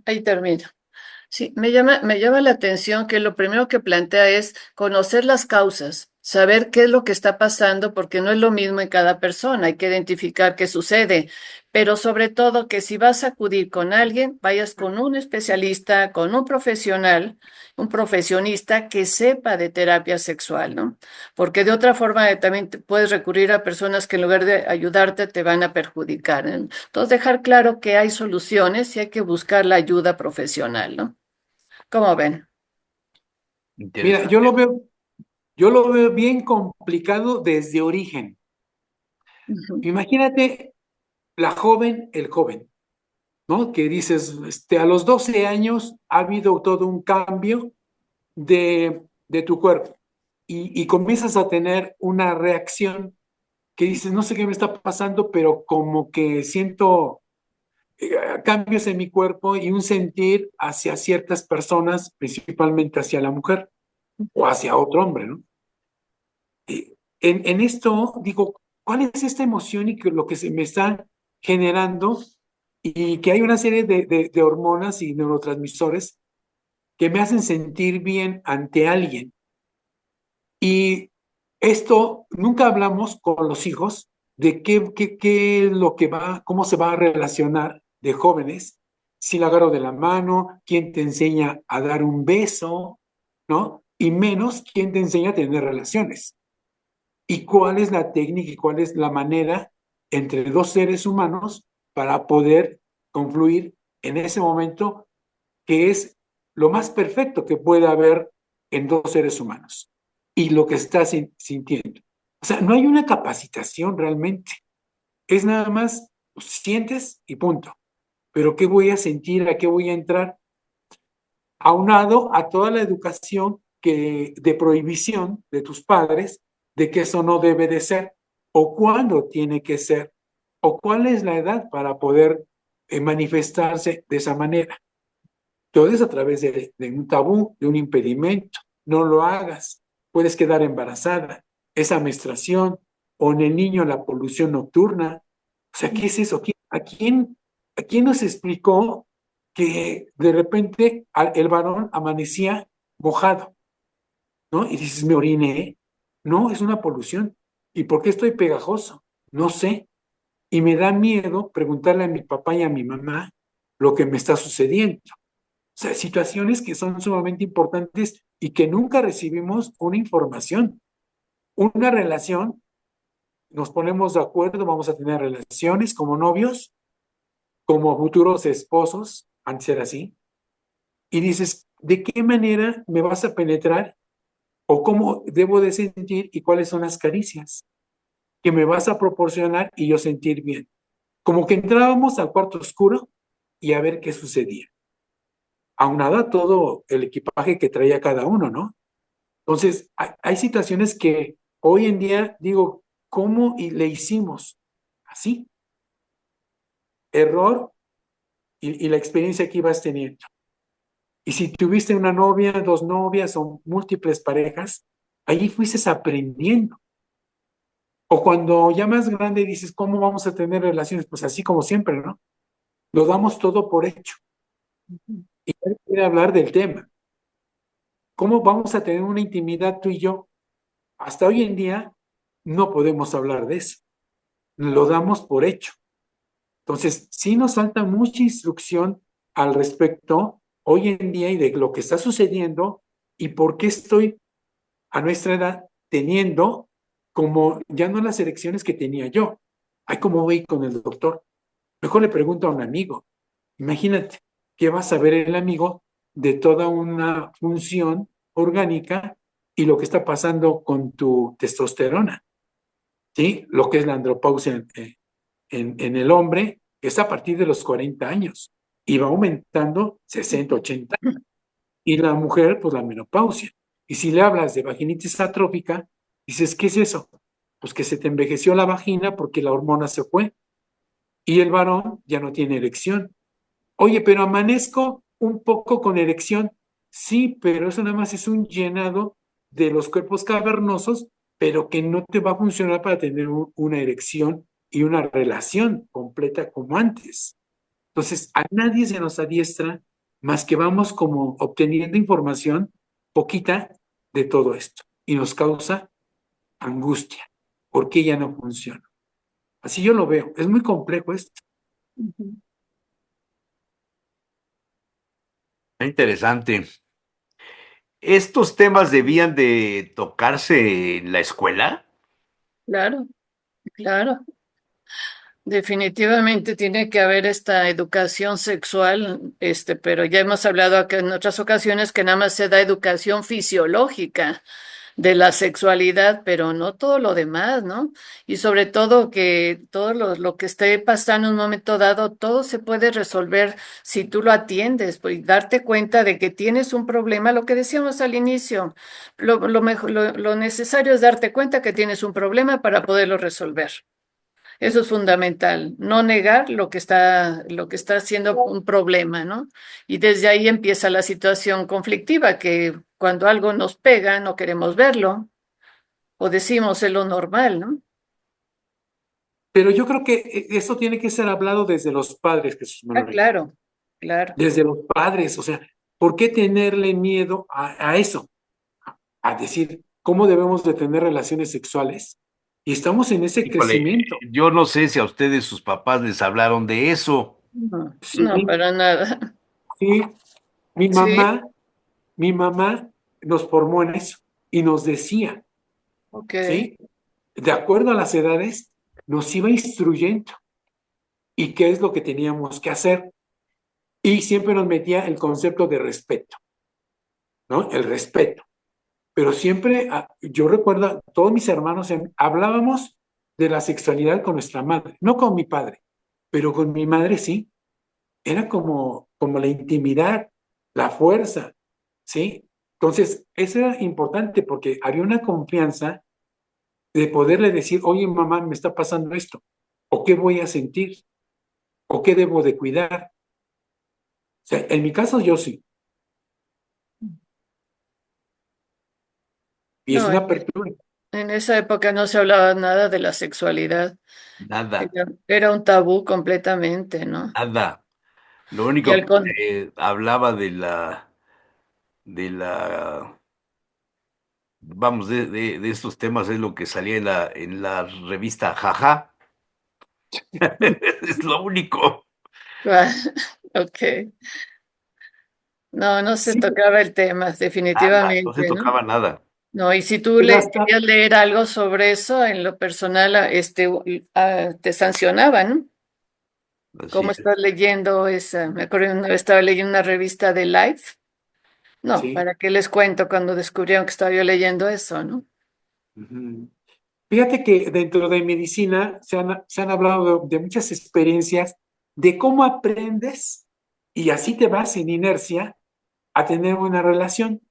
Ahí termino. Sí, me llama la atención que lo primero que plantea es conocer las causas. saber qué es lo que está pasando, porque no es lo mismo en cada persona, hay que identificar qué sucede, pero sobre todo que si vas a acudir con alguien, vayas con un especialista, con un profesional, un profesionista que sepa de terapia sexual, ¿no? Porque de otra forma también puedes recurrir a personas que en lugar de ayudarte te van a perjudicar, ¿eh? Entonces dejar claro que hay soluciones y hay que buscar la ayuda profesional, ¿no? ¿Cómo ven? Mira, Interesante. yo lo veo bien complicado desde origen. Ujú. Imagínate el joven, ¿no? Que dices, a los 12 años ha habido todo un cambio de tu cuerpo y comienzas a tener una reacción que dices, no sé qué me está pasando, pero como que siento cambios en mi cuerpo y un sentir hacia ciertas personas, principalmente hacia la mujer o hacia otro hombre, ¿no? En esto digo, ¿cuál es esta emoción y lo que se me está generando? Y que hay una serie de hormonas y neurotransmisores que me hacen sentir bien ante alguien. Y esto nunca hablamos con los hijos de qué es lo que va, cómo se va a relacionar de jóvenes, si la agarro de la mano, quién te enseña a dar un beso, ¿no? Y menos quién te enseña a tener relaciones. Y cuál es la técnica y cuál es la manera entre dos seres humanos para poder confluir en ese momento que es lo más perfecto que puede haber en dos seres humanos y lo que estás sintiendo. O sea, no hay una capacitación realmente. Es nada más sientes y punto. Pero ¿qué voy a sentir? ¿A qué voy a entrar? Aunado a toda la educación de prohibición de tus padres de que eso no debe de ser, o cuándo tiene que ser, o cuál es la edad para poder manifestarse de esa manera. Todo es a través de un tabú, de un impedimento. No lo hagas. Puedes quedar embarazada. Esa menstruación, o en el niño la polución nocturna. O sea, ¿qué es eso? ¿A quién nos explicó que de repente el varón amanecía mojado, ¿no? Y dices, me oriné. No, es una polución. ¿Y por qué estoy pegajoso? No sé. Y me da miedo preguntarle a mi papá y a mi mamá lo que me está sucediendo. O sea, situaciones que son sumamente importantes y que nunca recibimos una información. Una relación, nos ponemos de acuerdo, vamos a tener relaciones como novios, como futuros esposos, antes era así, y dices, ¿de qué manera me vas a penetrar o cómo debo de sentir y cuáles son las caricias que me vas a proporcionar y yo sentir bien? Como que entrábamos al cuarto oscuro y a ver qué sucedía. Aunado a todo el equipaje que traía cada uno, ¿no? Entonces, hay situaciones que hoy en día digo, ¿cómo le hicimos? Así, error y la experiencia que ibas teniendo. Y si tuviste una novia, dos novias o múltiples parejas, allí fuiste aprendiendo. O cuando ya más grande dices, ¿cómo vamos a tener relaciones? Pues así como siempre, ¿no? Lo damos todo por hecho. Y quiero hablar del tema. ¿Cómo vamos a tener una intimidad tú y yo? Hasta hoy en día no podemos hablar de eso. Lo damos por hecho. Entonces, sí nos falta mucha instrucción al respecto hoy en día y de lo que está sucediendo y por qué estoy a nuestra edad teniendo como ya no las elecciones que tenía yo. Ay, ¿cómo voy con el doctor? Mejor le pregunto a un amigo. Imagínate, ¿qué va a saber el amigo de toda una función orgánica y lo que está pasando con tu testosterona? ¿Sí? Lo que es la andropausia en el hombre, que es a partir de los 40 años y va aumentando 60, 80. Y la mujer, pues la menopausia. Y si le hablas de vaginitis atrófica, dices, ¿qué es eso? Pues que se te envejeció la vagina porque la hormona se fue y el varón ya no tiene erección. Oye, pero amanezco un poco con erección. Sí, pero eso nada más es un llenado de los cuerpos cavernosos, pero que no te va a funcionar para tener una erección y una relación completa como antes. Entonces, a nadie se nos adiestra más que vamos como obteniendo información poquita de todo esto y nos causa angustia. ¿Por qué ya no funciona? Así yo lo veo. Es muy complejo esto. Ujú. Interesante. ¿Estos temas debían de tocarse en la escuela? Claro, claro. Definitivamente tiene que haber esta educación sexual, pero ya hemos hablado acá en otras ocasiones que nada más se da educación fisiológica de la sexualidad, pero no todo lo demás, ¿no? Y sobre todo que todo lo que esté pasando en un momento dado, todo se puede resolver si tú lo atiendes, pues y darte cuenta de que tienes un problema, lo que decíamos al inicio, lo necesario es darte cuenta que tienes un problema para poderlo resolver. Eso es fundamental, no negar lo que está siendo un problema, ¿no? Y desde ahí empieza la situación conflictiva, que cuando algo nos pega no queremos verlo o decimos es lo normal, ¿no? Pero yo creo que eso tiene que ser hablado desde los padres, Jesús Ah, Manuel. claro, claro. Desde los padres. O sea, ¿por qué tenerle miedo a eso? A decir cómo debemos de tener relaciones sexuales. Y estamos en ese Híjole, crecimiento. yo no sé si a ustedes sus papás les hablaron de eso. No, Sí, no, para nada. sí. Mi Sí, mamá, mi mamá nos formó en eso y nos decía, ok. ¿sí? De acuerdo a las edades, nos iba instruyendo y qué es lo que teníamos que hacer. Y siempre nos metía el concepto de respeto, ¿no? El respeto. Pero siempre, yo recuerdo, todos mis hermanos hablábamos de la sexualidad con nuestra madre, no con mi padre, pero con mi madre sí. Era como la intimidad, la fuerza, ¿sí? Entonces, eso era importante porque había una confianza de poderle decir, oye, mamá, me está pasando esto, o qué voy a sentir, o qué debo de cuidar. O sea, en mi caso yo sí, y es No, una apertura. en esa época no se hablaba nada de la sexualidad. Nada, Era un tabú completamente, ¿no? nada. Lo Y único al que con se hablaba de la, vamos, de estos temas es lo que salía en la revista Jaja. Es lo único. Ok. No, no se Sí, tocaba el tema, Nada, no se definitivamente, ¿no? tocaba nada. No, y si tú pero le hasta, querías leer algo sobre eso, en lo personal, te sancionaban, ¿no? Así ¿Cómo es. estás leyendo esa? Me acuerdo una vez estaba leyendo una revista de Life. No, sí. ¿para qué les cuento cuando descubrieron que estaba yo leyendo eso, ¿no? Ujú. Fíjate que dentro de medicina se han hablado de muchas experiencias de cómo aprendes y así te vas en inercia a tener una relación.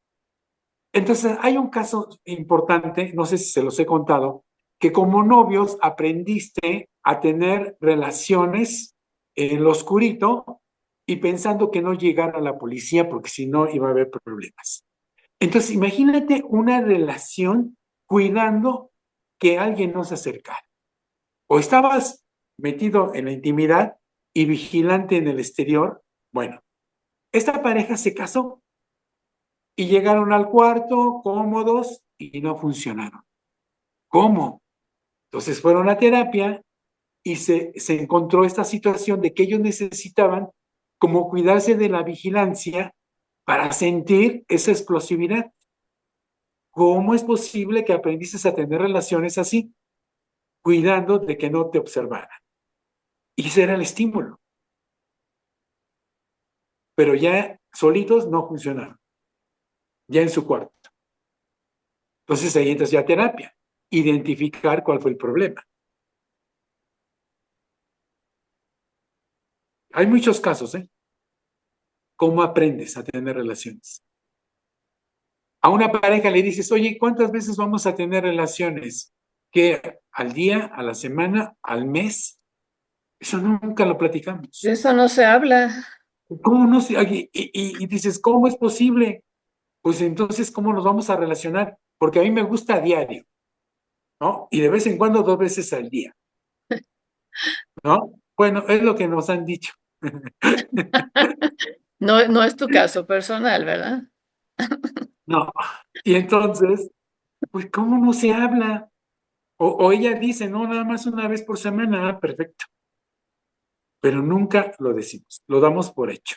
Entonces, hay un caso importante, no sé si se los he contado, que como novios aprendiste a tener relaciones en lo oscurito y pensando que no llegara la policía porque si no iba a haber problemas. Entonces, imagínate una relación cuidando que alguien no se acercara. O estabas metido en la intimidad y vigilante en el exterior. Bueno, esta pareja se casó y llegaron al cuarto cómodos y no funcionaron. ¿Cómo? Entonces fueron a terapia y se encontró esta situación de que ellos necesitaban como cuidarse de la vigilancia para sentir esa explosividad. ¿Cómo es posible que aprendiste a tener relaciones así, cuidando de que no te observaran? Y ese era el estímulo. Pero ya solitos no funcionaron, ya en su cuarto. Entonces ahí entras ya a terapia, identificar cuál fue el problema. Hay muchos casos, ¿eh? ¿Cómo aprendes a tener relaciones? A una pareja le dices, oye, ¿cuántas veces vamos a tener relaciones? ¿Qué? ¿Al día, a la semana, al mes? Eso nunca lo De platicamos. eso no se habla. ¿Cómo no se? Y dices, ¿cómo es posible? Pues entonces, ¿cómo nos vamos a relacionar? Porque a mí me gusta a diario, ¿no? Y de vez en cuando 2 veces al día, ¿no? Bueno, es lo que nos han dicho. No, no es tu caso personal, ¿verdad? No. Y entonces, pues, ¿cómo no se habla? O ella dice, no, nada más una vez por semana, perfecto. Pero nunca lo decimos, lo damos por hecho.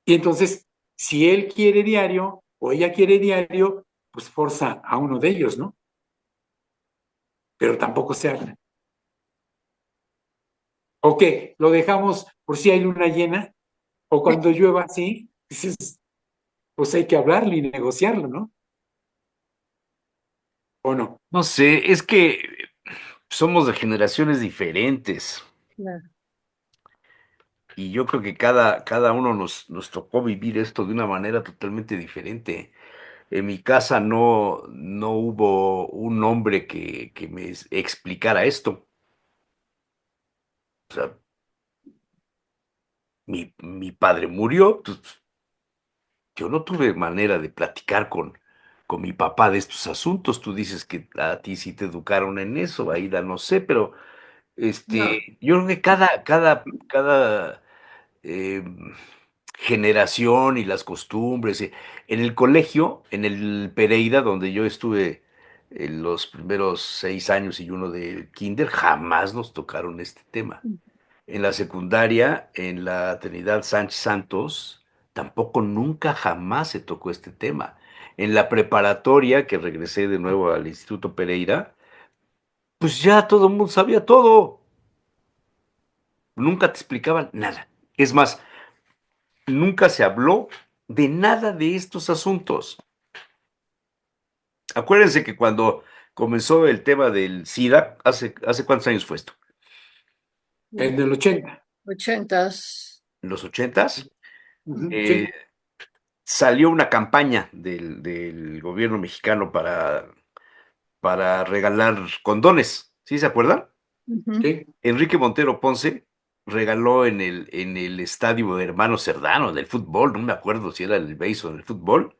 Y entonces, si él quiere diario o ella quiere diario, pues forza a uno de ellos, ¿no? Pero tampoco se habla. ¿O qué? ¿Lo dejamos por si hay luna llena? O cuando llueva, sí, dices, pues hay que hablarlo y negociarlo, ¿no? ¿O no? No sé, es que somos de generaciones diferentes Claro. y yo creo que cada uno nos tocó vivir esto de una manera totalmente diferente. En mi casa no hubo un hombre que me explicara esto. O sea, mi padre murió, pues, yo no tuve manera de platicar con mi papá de estos asuntos. Tú dices que a ti sí te educaron en eso, Aida, no sé, pero No. yo creo que cada generación y las costumbres. En el colegio, en el Pereira, donde yo estuve los primeros 6 años y uno de kinder, jamás nos tocaron este tema. En la secundaria, en la Trinidad Sánchez Santos, tampoco nunca jamás se tocó este tema. En la preparatoria, que regresé de nuevo al Instituto Pereira, pues ya todo el mundo sabía todo. Nunca te explicaban nada. Es más, nunca se habló de nada de estos asuntos. Acuérdense que cuando comenzó el tema del SIDA, ¿hace cuántos años fue esto? En el 80. 80s. ¿En los ochentas? Sí, Eh, Salió una campaña del gobierno mexicano para regalar condones. ¿Sí se acuerdan? Ujú. sí. Enrique Montero Ponce regaló en el estadio de Hermano Cerdano del fútbol, no me acuerdo si era el béisbol del fútbol,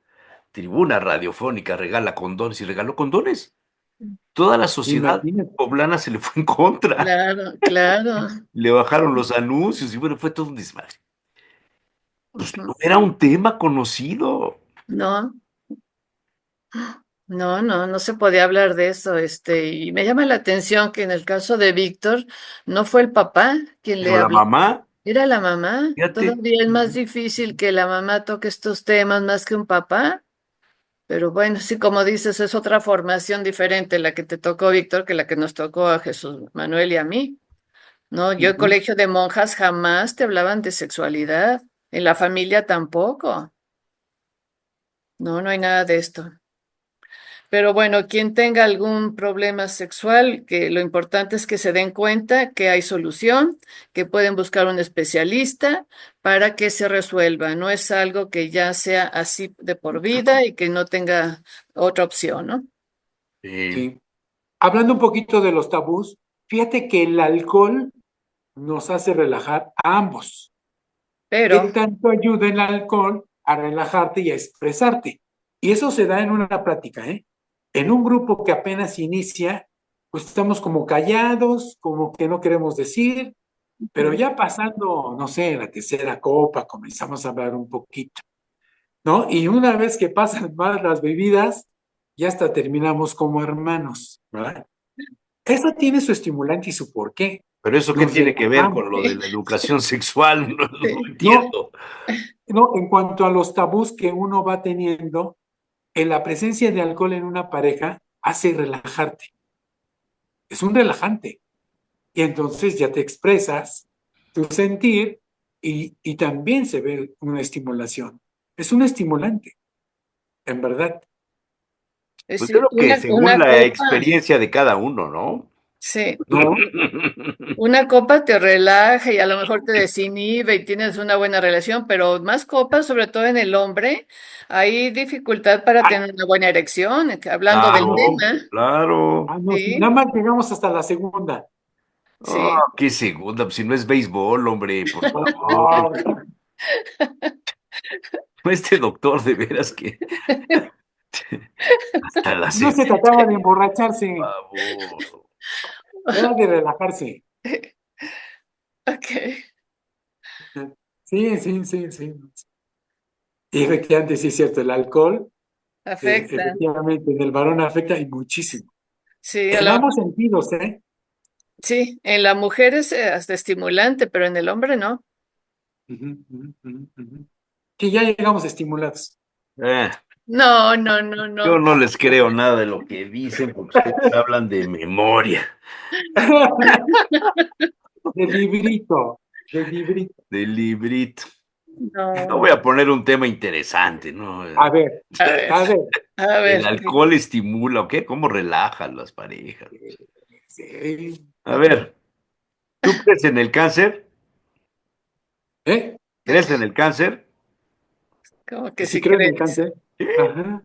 tribuna radiofónica regala condones y regaló condones. Toda la sociedad Imagínate. poblana se le fue en contra. Claro, claro. Le bajaron los anuncios y bueno, fue todo un desmadre. Pues Ujú. no era un tema conocido. No, no se podía hablar de eso, y me llama la atención que en el caso de Víctor no fue el papá quien le Pero la habló, mamá, era la mamá. fíjate, Todavía es más Ujú. difícil que la mamá toque estos temas más que un papá, pero bueno, sí, como dices, es otra formación diferente la que te tocó, Víctor, que la que nos tocó a Jesús Manuel y a mí. No, yo en Ujú. colegio de monjas jamás te hablaban de sexualidad, en la familia tampoco. No, no hay nada de esto. Pero bueno, quien tenga algún problema sexual, que lo importante es que se den cuenta que hay solución, que pueden buscar un especialista para que se resuelva. No es algo que ya sea así de por vida y que no tenga otra opción, ¿no? eh, Sí. Hablando un poquito de los tabús, fíjate que el alcohol nos hace relajar a ambos. ¿Qué Pero, tanto ayuda el alcohol a relajarte y a expresarte? Y eso se da en una plática, ¿eh? En un grupo que apenas inicia, pues estamos como callados, como que no queremos decir, pero ujú, ya pasando, no sé, la tercera copa, comenzamos a hablar un poquito, ¿no? Y una vez que pasan más las bebidas, ya hasta terminamos como hermanos, ¿verdad? Eso tiene su estimulante y su porqué. pero eso qué Nos tiene que ver relajamos. con lo de sí, la educación sexual, no, no sí. No, entiendo. no, en cuanto a los tabús que uno va teniendo, en la presencia de alcohol en una pareja hace relajarte. Es un relajante. Y entonces ya te expresas tu sentir y también se ve una estimulación. Es un estimulante, en verdad. Es Pues yo decir, creo que según una la copa, experiencia de cada uno, ¿no? sí. No, Una copa te relaja y a lo mejor te desinhibe y tienes una buena relación, pero más copas, sobre todo en el hombre, hay dificultad para ah, tener una buena erección, hablando ah, del no, sí. Claro, tema. claro. Ah, no, sí. Nada Sí, más llegamos hasta la segunda. Ah, sí. qué segunda, pues si no es béisbol, hombre, por favor. Oh, Este doctor, de veras que hasta la no se segunda, trataba de emborracharse, por favor. era de relajarse. Ok, Sí, sí, sí, sí. Y efectivamente, sí es cierto, el alcohol, afecta. efectivamente, en el varón afecta y muchísimo. Sí, En ambos sentidos, ¿eh? sí, en la mujer es hasta estimulante, pero en el hombre no. Ujú, ujú, ujú, ujú. Que ya llegamos estimulados. Eh, No, no, no, yo no. no les creo nada de lo que dicen porque ustedes hablan de memoria, De librito, de librito. del librito. No No. voy a poner un tema interesante, ¿no? A ver, A ver, a ver. a El ver. alcohol estimula, ¿o qué? ¿Cómo relaja las parejas? Sí. A ver, ¿tú crees en el cáncer? ¿Eh? ¿Crees en el cáncer? ¿Cómo Que que si si creo en el crees? cáncer. Ajá,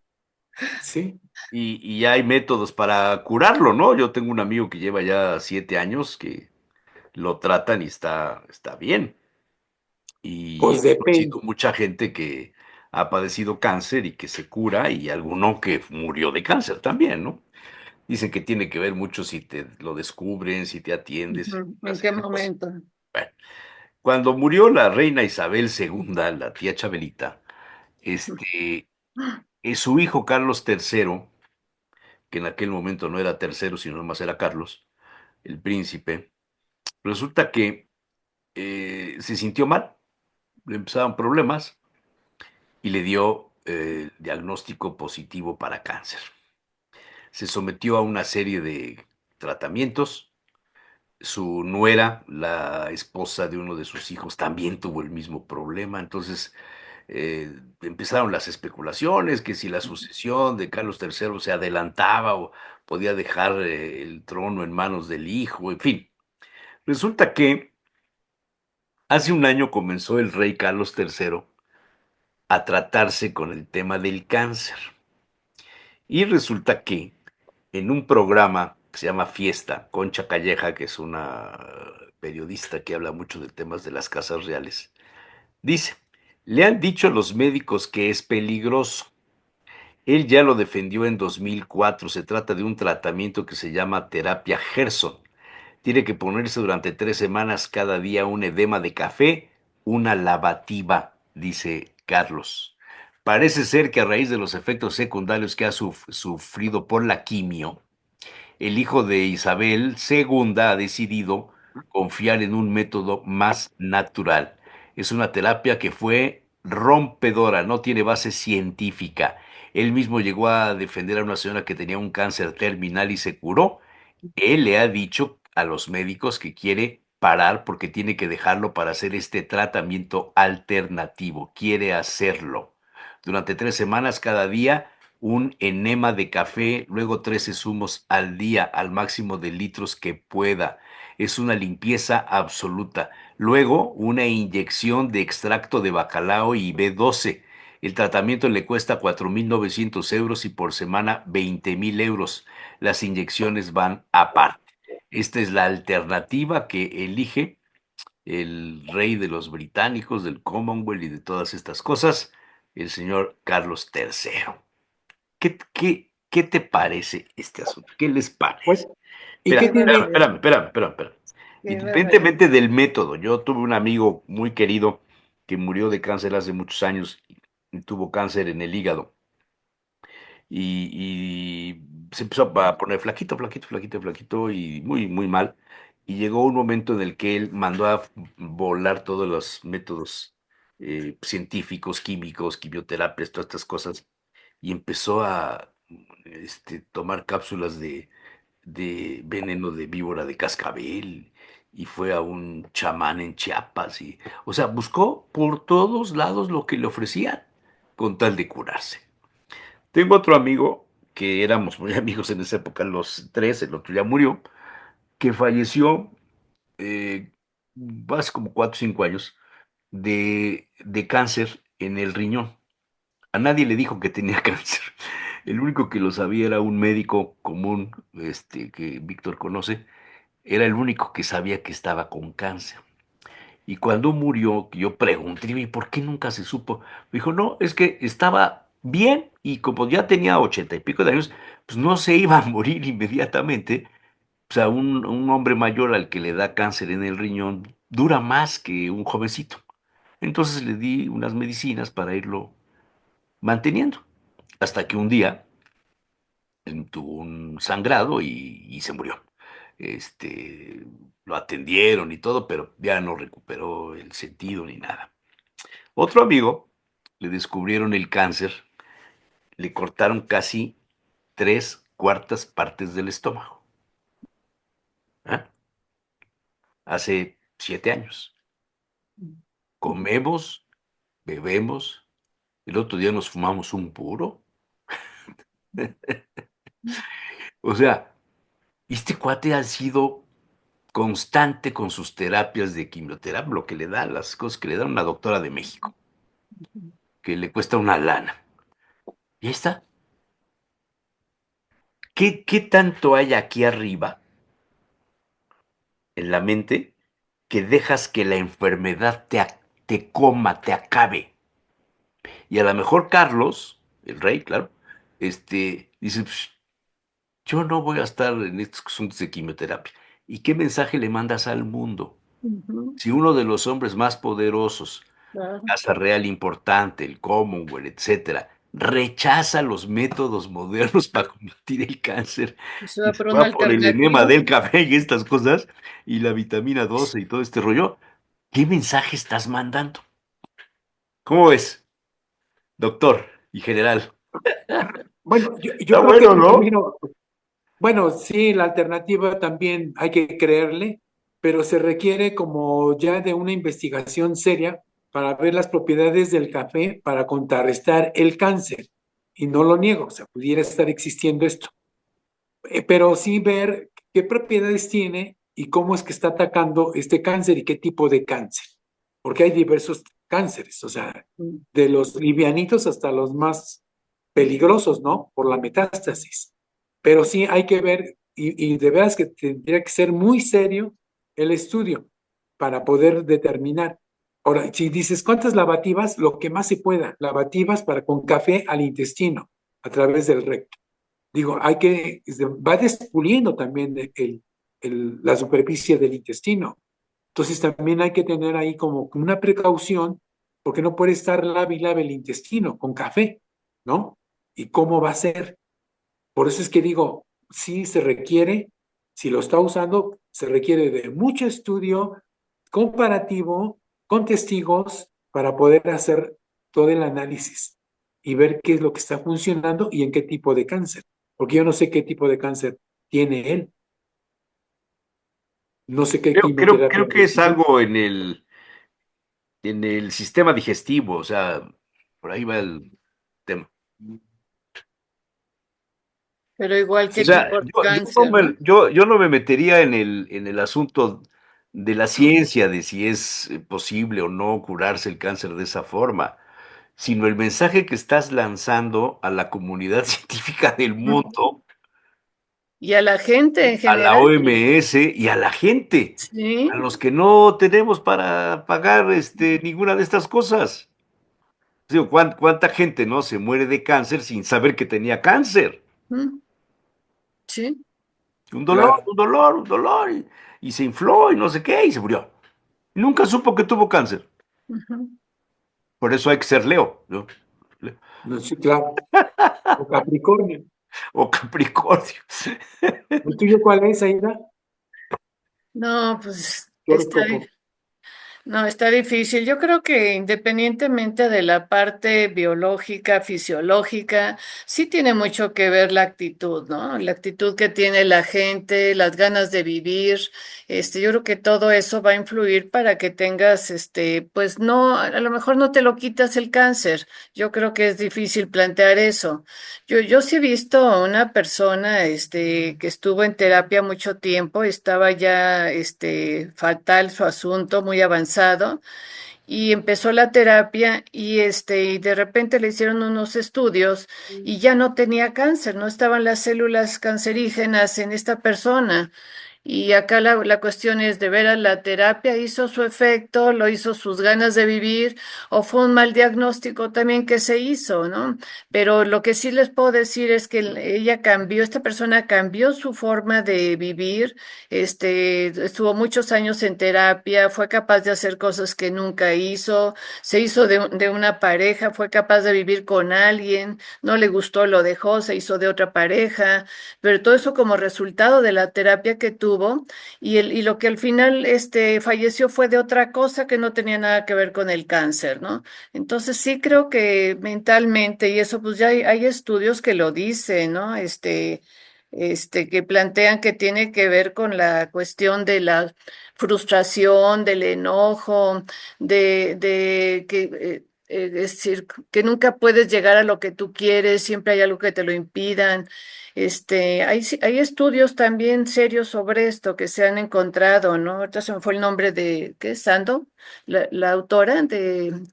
sí. Y hay métodos para curarlo, ¿no? Yo tengo un amigo que lleva ya 7 años que lo tratan y está bien. Y Pues he conocido depende. mucha gente que ha padecido cáncer y que se cura y alguno que murió de cáncer también, ¿no? Dicen que tiene que ver mucho si te lo descubren, si te atiendes, Ujú. ¿En todas qué esas cosas. momento? Bueno, cuando murió la reina Isabel II, la tía Chabelita, este, su hijo Carlos III, que en aquel momento no era tercero, sino más era Carlos, el príncipe, resulta que se sintió mal, le empezaron problemas y le dio diagnóstico positivo para cáncer. Se sometió a una serie de tratamientos. Su nuera, la esposa de uno de sus hijos, también tuvo el mismo problema. Entonces empezaron las especulaciones, que si la sucesión de Carlos III se adelantaba o podía dejar el trono en manos del hijo, en fin. Resulta que hace un año comenzó el rey Carlos III a tratarse con el tema del cáncer. Y resulta que en un programa que se llama Fiesta, Concha Calleja, que es una periodista que habla mucho de temas de las casas reales, dice, le han dicho los médicos que es peligroso. Él ya lo defendió en 2004. Se trata de un tratamiento que se llama terapia Gerson. Tiene que ponerse durante 3 semanas cada día un edema de café, una lavativa, dice Carlos. Parece ser que a raíz de los efectos secundarios que ha sufrido por la quimio, el hijo de Isabel II ha decidido confiar en un método más natural. Es una terapia que fue rompedora, no tiene base científica. Él mismo llegó a defender a una señora que tenía un cáncer terminal y se curó. Él le ha dicho a los médicos que quiere parar porque tiene que dejarlo para hacer este tratamiento alternativo. Quiere hacerlo. Durante 3 semanas cada día un enema de café, luego 13 zumos al día, al máximo de litros que pueda. Es una limpieza absoluta. Luego, una inyección de extracto de bacalao y B12. El tratamiento le cuesta 4.900 euros y por semana 20.000 euros. Las inyecciones van aparte. Esta es la alternativa que elige el rey de los británicos, del Commonwealth y de todas estas cosas, el señor Carlos III. ¿Qué te parece este asunto? ¿Qué les Pues, parece? ¿y Espera, qué Qué tiene? espérame. qué barbaridad. Independientemente del método, yo tuve un amigo muy querido que murió de cáncer hace muchos años y tuvo cáncer en el hígado y se empezó a poner flaquito y muy, muy mal. Y llegó un momento en el que él mandó a volar todos los métodos científicos, químicos, quimioterapias, todas estas cosas, y empezó a tomar cápsulas de veneno de víbora de cascabel y fue a un chamán en Chiapas y, o sea, buscó por todos lados lo que le ofrecían con tal de curarse. Tengo otro amigo que éramos muy amigos en esa época, los tres, el otro ya murió, que falleció eh, hace como 4 o 5 años de cáncer en el riñón. A nadie le dijo que tenía cáncer. El único que lo sabía era un médico común, que Víctor conoce, era el único que sabía que estaba con cáncer. Y cuando murió, yo pregunté, ¿y por qué nunca se supo? Me dijo, no, es que estaba bien y como ya tenía 80 y pico de años, pues no se iba a morir inmediatamente. O sea, un hombre mayor al que le da cáncer en el riñón dura más que un jovencito. Entonces le di unas medicinas para irlo manteniendo. Hasta que un día tuvo un sangrado y se murió. Este, lo atendieron y todo, pero ya no recuperó el sentido ni nada. Otro amigo le descubrieron el cáncer, le cortaron casi 3/4 partes del estómago. ¿Ah? Hace 7 años. Comemos, bebemos, el otro día nos fumamos un puro. O sea, este cuate ha sido constante con sus terapias de quimioterapia, lo que le da, las cosas que le da una doctora de México, que le cuesta una lana. Y ahí está. ¿Qué tanto hay aquí arriba en la mente que dejas que la enfermedad te coma, te acabe? Y a lo mejor Carlos, el rey, claro, dice, "Pues, yo no voy a estar en estos asuntos de quimioterapia". ¿Y qué mensaje le mandas al mundo? Ujú, Si uno de los hombres más poderosos, claro. Casa Real importante, el Commonwealth, etcétera, rechaza los métodos modernos para combatir el cáncer Se y va se por una va por el enema alternativa. del café y estas cosas, y la vitamina 12 y todo este rollo, ¿qué mensaje estás mandando? ¿Cómo ves, doctor y general? Bueno, yo Está creo que bueno, ¿no? primero, bueno, sí, la alternativa también hay que creerle, pero se requiere como ya de una investigación seria para ver las propiedades del café para contrarrestar el cáncer. Y no lo niego, o sea, pudiera estar existiendo esto. Pero sí ver qué propiedades tiene y cómo es que está atacando este cáncer y qué tipo de cáncer. Porque hay diversos cánceres, o sea, Mm. de los livianitos hasta los más peligrosos, ¿no? Por la metástasis. Pero sí hay que ver, y de veras que tendría que ser muy serio el estudio para poder determinar. Ahora, si dices, ¿cuántas lavativas? Lo que más se pueda, lavativas para con café al intestino, a través del recto. Digo, va descubriendo también la superficie del intestino. Entonces también hay que tener ahí como una precaución, porque no puede estar lave y lave el intestino con café, ¿no? ¿Y cómo va a ser? Por eso es que digo, sí se requiere, si lo está usando, se requiere de mucho estudio comparativo con testigos para poder hacer todo el análisis y ver qué es lo que está funcionando y en qué tipo de cáncer. Porque yo no sé qué tipo de cáncer tiene él, no sé qué Creo quimioterapia que es recibió. algo en el sistema digestivo, o sea, por ahí va el tema. Pero igual, O ¿qué sea, tipo de cáncer, no? yo no me metería en el asunto de la ciencia, de si es posible o no curarse el cáncer de esa forma, sino el mensaje que estás lanzando a la comunidad científica del mundo, Y a la gente en a la general, OMS y a la gente, sí. a los que no tenemos para pagar ninguna de estas cosas. Digo, ¿cuánta gente no se muere de cáncer sin saber que tenía cáncer? Mm, sí. Un dolor, Claro, un dolor, un dolor, y se infló y no sé qué, y se murió. Nunca supo que tuvo cáncer. Ujú. Por eso hay que ser Leo, ¿no? no, sí, claro. O Capricornio. O Capricornio. ¿El tuyo cuál es, Aida? No, pues ¿Qué horóscopo? no, está difícil. Yo creo que independientemente de la parte biológica, fisiológica, sí tiene mucho que ver la actitud, ¿no? La actitud que tiene la gente, las ganas de vivir. Yo creo que todo eso va a influir para que tengas, pues no, a lo mejor no te lo quitas el cáncer. Yo creo que es difícil plantear eso. Yo sí he visto a una persona, que estuvo en terapia mucho tiempo, estaba ya, fatal su asunto, muy avanzado, y empezó la terapia y de repente le hicieron unos estudios y ya no tenía cáncer, no estaban las células cancerígenas en esta persona. Y acá la cuestión es de veras la terapia hizo su efecto, lo hizo sus ganas de vivir, o fue un mal diagnóstico también que se hizo, ¿no? Pero lo que sí les puedo decir es que ella cambió, esta persona cambió su forma de vivir, estuvo muchos años en terapia, fue capaz de hacer cosas que nunca hizo, se hizo de una pareja, fue capaz de vivir con alguien, no le gustó, lo dejó, se hizo de otra pareja, pero todo eso como resultado de la terapia que tuvo y lo que al final falleció fue de otra cosa que no tenía nada que ver con el cáncer, ¿no? Entonces sí creo que mentalmente, y eso pues ya hay estudios que lo dicen, ¿no? Que plantean que tiene que ver con la cuestión de la frustración, del enojo, de que es decir, que nunca puedes llegar a lo que tú quieres, siempre hay algo que te lo impidan. Hay estudios también serios sobre esto que se han encontrado, ¿no? Ahorita se me fue el nombre de, ¿qué es? Sando, la autora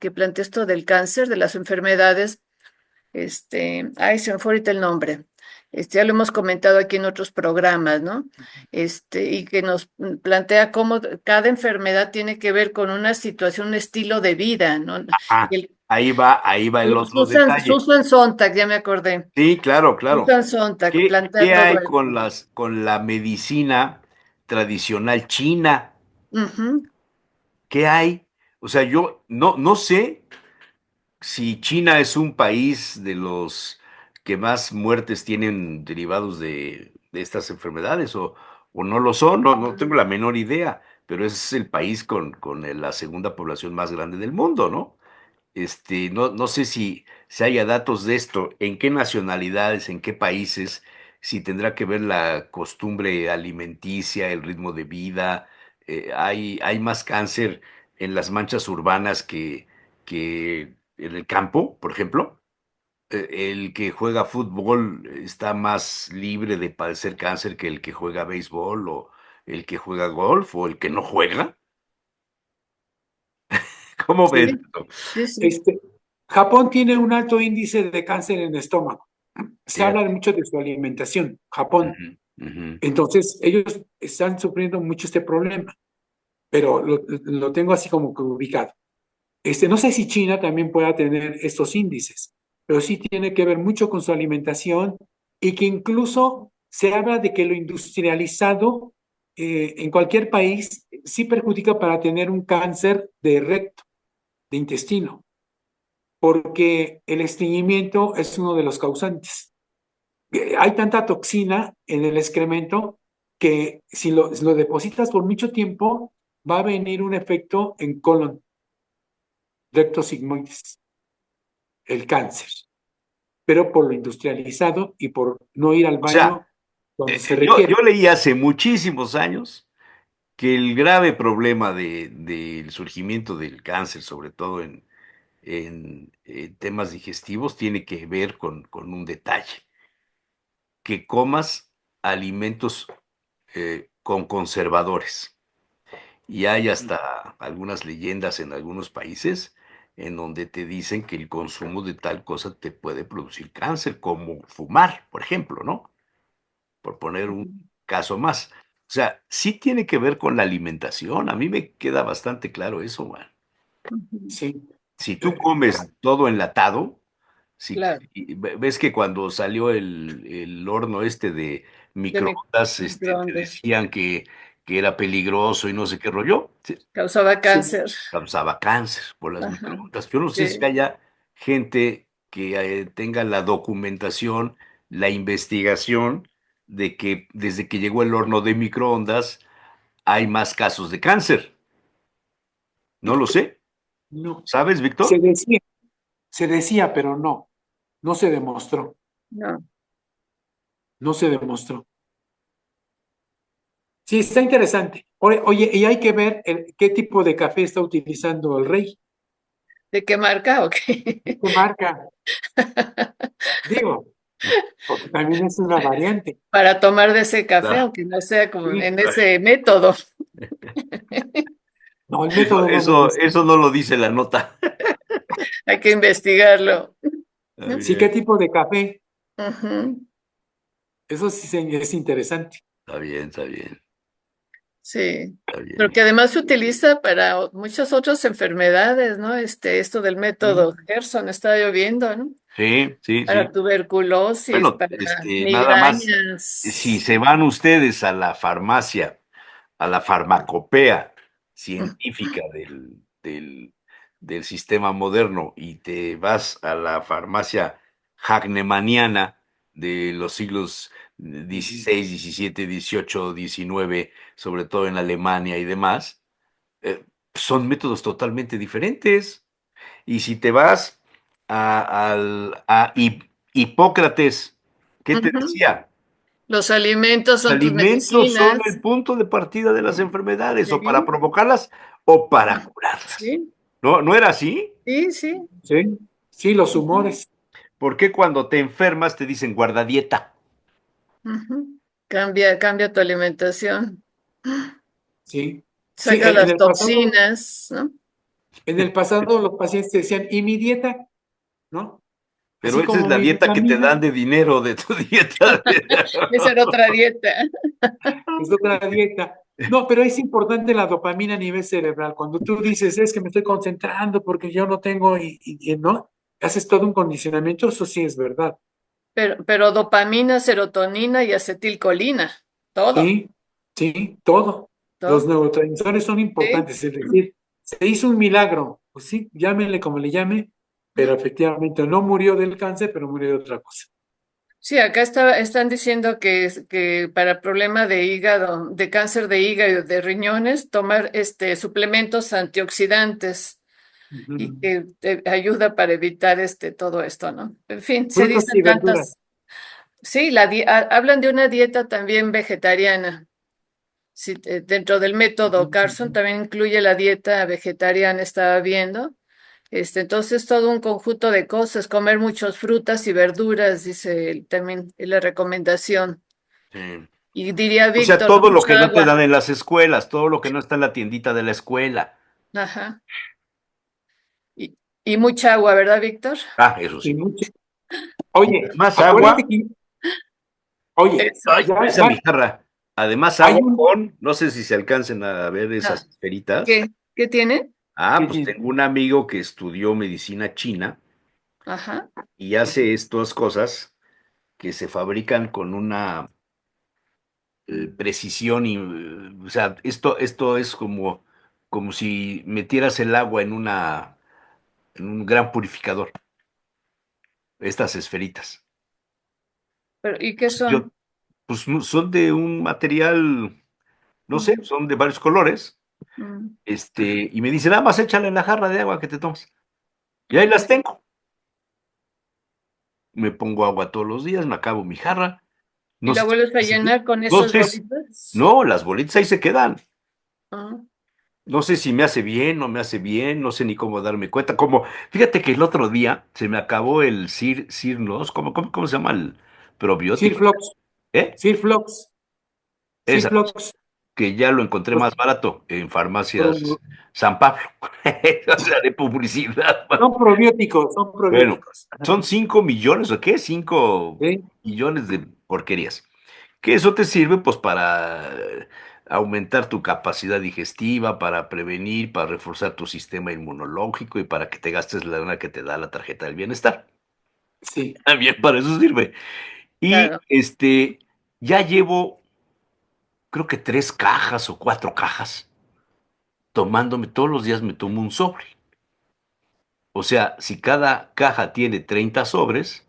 que plantea esto del cáncer, de las enfermedades. Se me fue ahorita el nombre. Ya lo hemos comentado aquí en otros programas, ¿no? Y que nos plantea cómo cada enfermedad tiene que ver con una situación, un estilo de vida, ¿no? Ah, Y el- ahí va el otro detalle. Susan Sontag, ya me acordé. Sí, claro, claro. Susan Sontag plantea ¿Qué todo hay esto. con la medicina tradicional china? Ujú. ¿Qué hay? O sea, yo no sé si China es un país de los que más muertes tienen derivados de estas enfermedades o no lo son, no tengo la menor idea, pero es el país con la segunda población más grande del mundo, ¿no? No sé si haya datos de esto, en qué nacionalidades, en qué países, si tendrá que ver la costumbre alimenticia, el ritmo de vida. Hay más cáncer en las manchas urbanas que en el campo, por ejemplo. El que juega fútbol está más libre de padecer cáncer que el que juega béisbol o el que juega golf o el que no juega. ¿Cómo ves Sí, esto? sí, sí. Este, Japón tiene un alto índice de cáncer en el estómago. Se habla Fíjate. mucho de su alimentación, Japón. Ujú, ujú. Entonces, ellos están sufriendo mucho este problema, pero lo tengo así como que ubicado. No sé si China también pueda tener estos índices, pero sí tiene que ver mucho con su alimentación y que incluso se habla de que lo industrializado en cualquier país sí perjudica para tener un cáncer de recto, de intestino, porque el estreñimiento es uno de los causantes. Hay tanta toxina en el excremento que si lo depositas por mucho tiempo, va a venir un efecto en colon, recto sigmoides, el cáncer, pero por lo industrializado y por no ir al O sea, baño cuando se yo requiere. leí hace muchísimos años que el grave problema del surgimiento del cáncer, sobre todo en temas digestivos, tiene que ver con un detalle, que comas alimentos con conservadores. Y hay hasta algunas leyendas en algunos países en donde te dicen que el consumo de tal cosa te puede producir cáncer, como fumar, por ejemplo, ¿no? Por poner un caso más. O sea, sí tiene que ver con la alimentación. A mí me queda bastante claro eso, man. Ujú. Sí. Si tú Eh, comes todo enlatado, si, Claro, ves que cuando salió el horno este de de microondas, te microondas. decían que era peligroso y no sé qué rollo, Causaba sí, cáncer. causaba cáncer por las Ajá. microondas. Yo no sé si Sí. haya gente que tenga la documentación, la investigación de que desde que llegó el horno de microondas hay más casos de cáncer. No lo sé. no. ¿Sabes, Se Víctor? decía, se decía, pero no se demostró, No. no se demostró. Sí, está interesante. Oye, y hay que ver qué tipo de café está utilizando el rey. ¿De qué marca o qué? ¿Qué marca? Digo, porque también es una variante. Para tomar de ese café, Ah, aunque no sea como Sí. en ese método. No, el Eso, método no me eso, gusta. eso no lo dice la nota. Hay que investigarlo. Está Sí, ¿qué bien, tipo de café? Ujú. Eso sí es interesante. está bien, está bien. Sí, Está bien. pero que además se utiliza para muchas otras enfermedades, ¿no? Esto del método Gerson, está lloviendo, ¿no? Sí, sí, Para sí. tuberculosis, Bueno, para nada más, si migrañas. se van ustedes a la farmacia, a la farmacopea científica del sistema moderno y te vas a la farmacia hahnemanniana de los siglos XVI, XVII, XVIII, XIX, sobre todo en Alemania y demás, son métodos totalmente diferentes. Y si te vas a Hipócrates, ¿qué te Ujú. decía? Los alimentos Los son tus alimentos son medicinas. el punto de partida de las enfermedades, o para Sí, provocarlas o para curarlas. sí, ¿No, no era así? sí, sí. Sí, sí, los Ujú, humores. ¿Por qué cuando te enfermas te dicen guarda dieta? ujú. Cambia tu alimentación. Sí, sí, Saca las toxinas, ¿no? en el pasado los pacientes decían, ¿y mi dieta? ¿No? Pero Así esa es como la mi dieta que te vitamina, dan de dinero de tu dieta. Esa era otra dieta. es otra dieta. No, pero es importante la dopamina a nivel cerebral. Cuando tú dices, es que me estoy concentrando porque yo no tengo, no, haces todo un condicionamiento, eso sí es verdad. Pero dopamina, serotonina y acetilcolina, todo, Sí, sí, todo. Los todo. neurotransmisores son Sí, importantes, es decir, se hizo un milagro, pues sí, llámenle como le llame, pero efectivamente no murió del cáncer, pero murió de otra cosa. sí, acá están diciendo que para problema de hígado, de cáncer de hígado y de riñones, tomar suplementos antioxidantes y Ujú. que te ayuda para evitar todo esto, ¿no? En fin, se Frutas dicen y verduras. tantas. Sí, hablan de una dieta también vegetariana. Sí, dentro del método Carson también incluye la dieta vegetariana, estaba viendo. Entonces, todo un conjunto de cosas, comer muchas frutas y verduras, dice también la recomendación. Sí. Y diría O sea, Víctor, todo lo que mucha no te dan agua. en las escuelas, todo lo que no está en la tiendita de la escuela. Ajá. Y, y mucha agua, ¿verdad, Víctor? Ah, eso Y sí. mucho. Y Oye, además acuérdate agua. que, oye, Eso. Ay, ya, esa mi jarra. Además, hay agua un, con, no sé si se alcancen a ver esas Ah, esferitas. ¿qué tiene? Ah, ¿qué pues tiene? tengo un amigo que estudió medicina china Ajá. y hace estas cosas que se fabrican con una precisión y, o sea, esto es como si metieras el agua en un gran purificador, estas esferitas. ¿Y qué Yo, son? pues son de un material, no sé, Mm, son de varios colores. mm, Y me dice, nada más échale en la jarra de agua que te tomas. Y ahí las mm. tengo. Me pongo agua todos los días, me acabo mi jarra. ¿Y No la sé si vuelves a me hace bien. llenar con No esas sé bolitas? no, las bolitas ahí se quedan. Ah, No sé si me hace bien, no me hace bien, no sé ni cómo darme cuenta. Fíjate que el otro día se me acabó el Cirnos, ¿cómo se llama el probiótico? Sirflox, ¿Eh? Sirflox, Esa cosa, Sirflox, que ya lo encontré los más barato en farmacias pro- San Pablo. O sea, de publicidad. son Bueno, probióticos. Ajá. son 5 millones, ¿o qué? 5 ¿Sí? millones de porquerías. Que eso te sirve pues para aumentar tu capacidad digestiva, para prevenir, para reforzar tu sistema inmunológico y para que te gastes la lana que te da la tarjeta del bienestar. Sí. También para eso sirve. Y claro. ya llevo, creo que 3 cajas o 4 cajas, tomándome, todos los días me tomo un sobre. O sea, si cada caja tiene 30 sobres,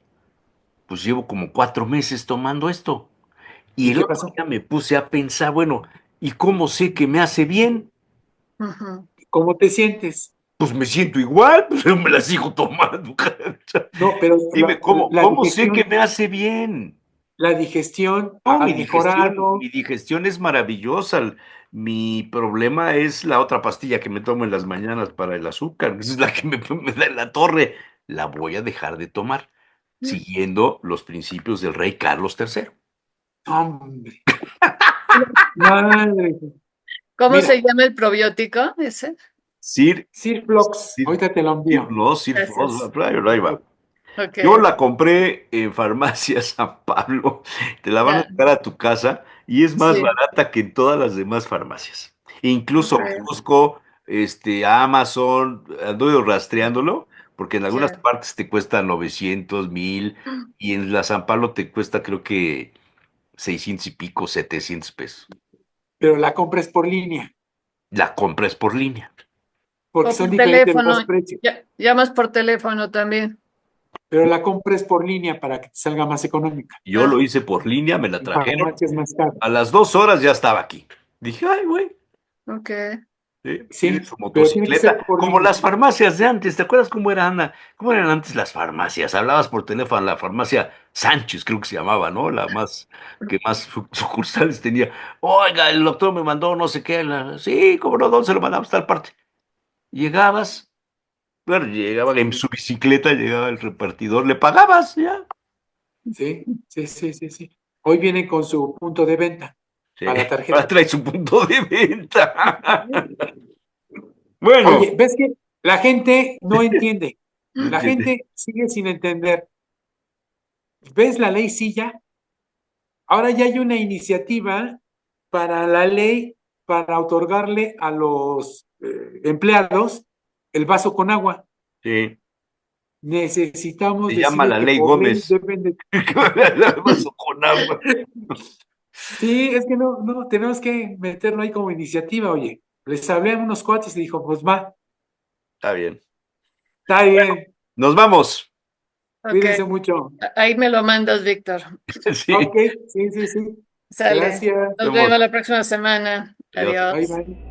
pues llevo como 4 meses tomando esto. Y ¿Y el qué otro pasó? día me puse a pensar, bueno, ¿y cómo sé que me hace bien? Ujú. ¿Cómo te sientes? Pues me siento igual, pero me la sigo tomando. No, pero Dime, ¿cómo sé que me hace bien? la digestión No, ha mejorado. mi digestión es maravillosa. Mi problema es la otra pastilla que me tomo en las mañanas para el azúcar, que es la que me da en la torre. La voy a dejar de tomar, siguiendo los principios del rey Carlos III. Hombre, madre. ¿Cómo se Mira, llama el probiótico ese? Sir, Sirflox, Sir, ahorita te lo envío. No, Sir Gracias. Frost, ahí va. Ok, Yo la compré en Farmacia San Pablo. Te la van a ya. sacar a tu casa y es más Sí, barata que en todas las demás farmacias. Incluso ok, busco a Amazon, ando rastreándolo, porque en sí. algunas partes te cuesta 900, 1000, y en la San Pablo te cuesta creo que 600 y pico, 700 pesos. Pero la compra es por línea, La compra es por línea. porque O son por diferentes teléfono, los precios. llamas por teléfono también. Pero la compra es por línea para que te salga más económica. Yo Ah, lo hice por línea, me la En trajeron. farmacia es más caro. A las 2 horas ya estaba aquí. Dije, ay, güey, ok. ¿sí? Tiene Sí, su pero tiene que ser motocicleta, por como línea. las farmacias de antes. ¿Te acuerdas cómo eran, cómo eran antes las farmacias? Hablabas por teléfono, la farmacia Sánchez, creo que se llamaba, ¿no? La más, que más sucursales tenía. Oiga, el doctor me mandó no sé qué. Sí, cómo no, ¿dónde se lo mandamos? Tal parte. Llegabas, bueno, llegaba en su bicicleta, llegaba el repartidor, le pagabas, ya. Sí, sí, sí, sí, sí. Hoy viene con su punto de venta Sí, para la ahora tarjeta. trae su punto de venta. Bueno, Oye, ¿ves que la gente no entiende? no La entiende. gente sigue sin entender. ¿Ves la ley Silla? Ahora ya hay una iniciativa para la ley para otorgarle a los empleados el vaso con agua. Sí, Necesitamos se llama decirle la que ley por ley Gómez. deben de... Vaso con agua. Sí, es que no, tenemos que meterlo ahí como iniciativa, oye. Les hablé a unos cuates y dijo, pues va, Está bien. está bien, Nos vamos. Ok, cuídense mucho. ahí me lo mandas, Víctor. Sí, Ok, sí, sí, sí. Sale. Gracias. Nos nos vemos. vemos la próxima semana. Adiós. Bye, Adiós. bye.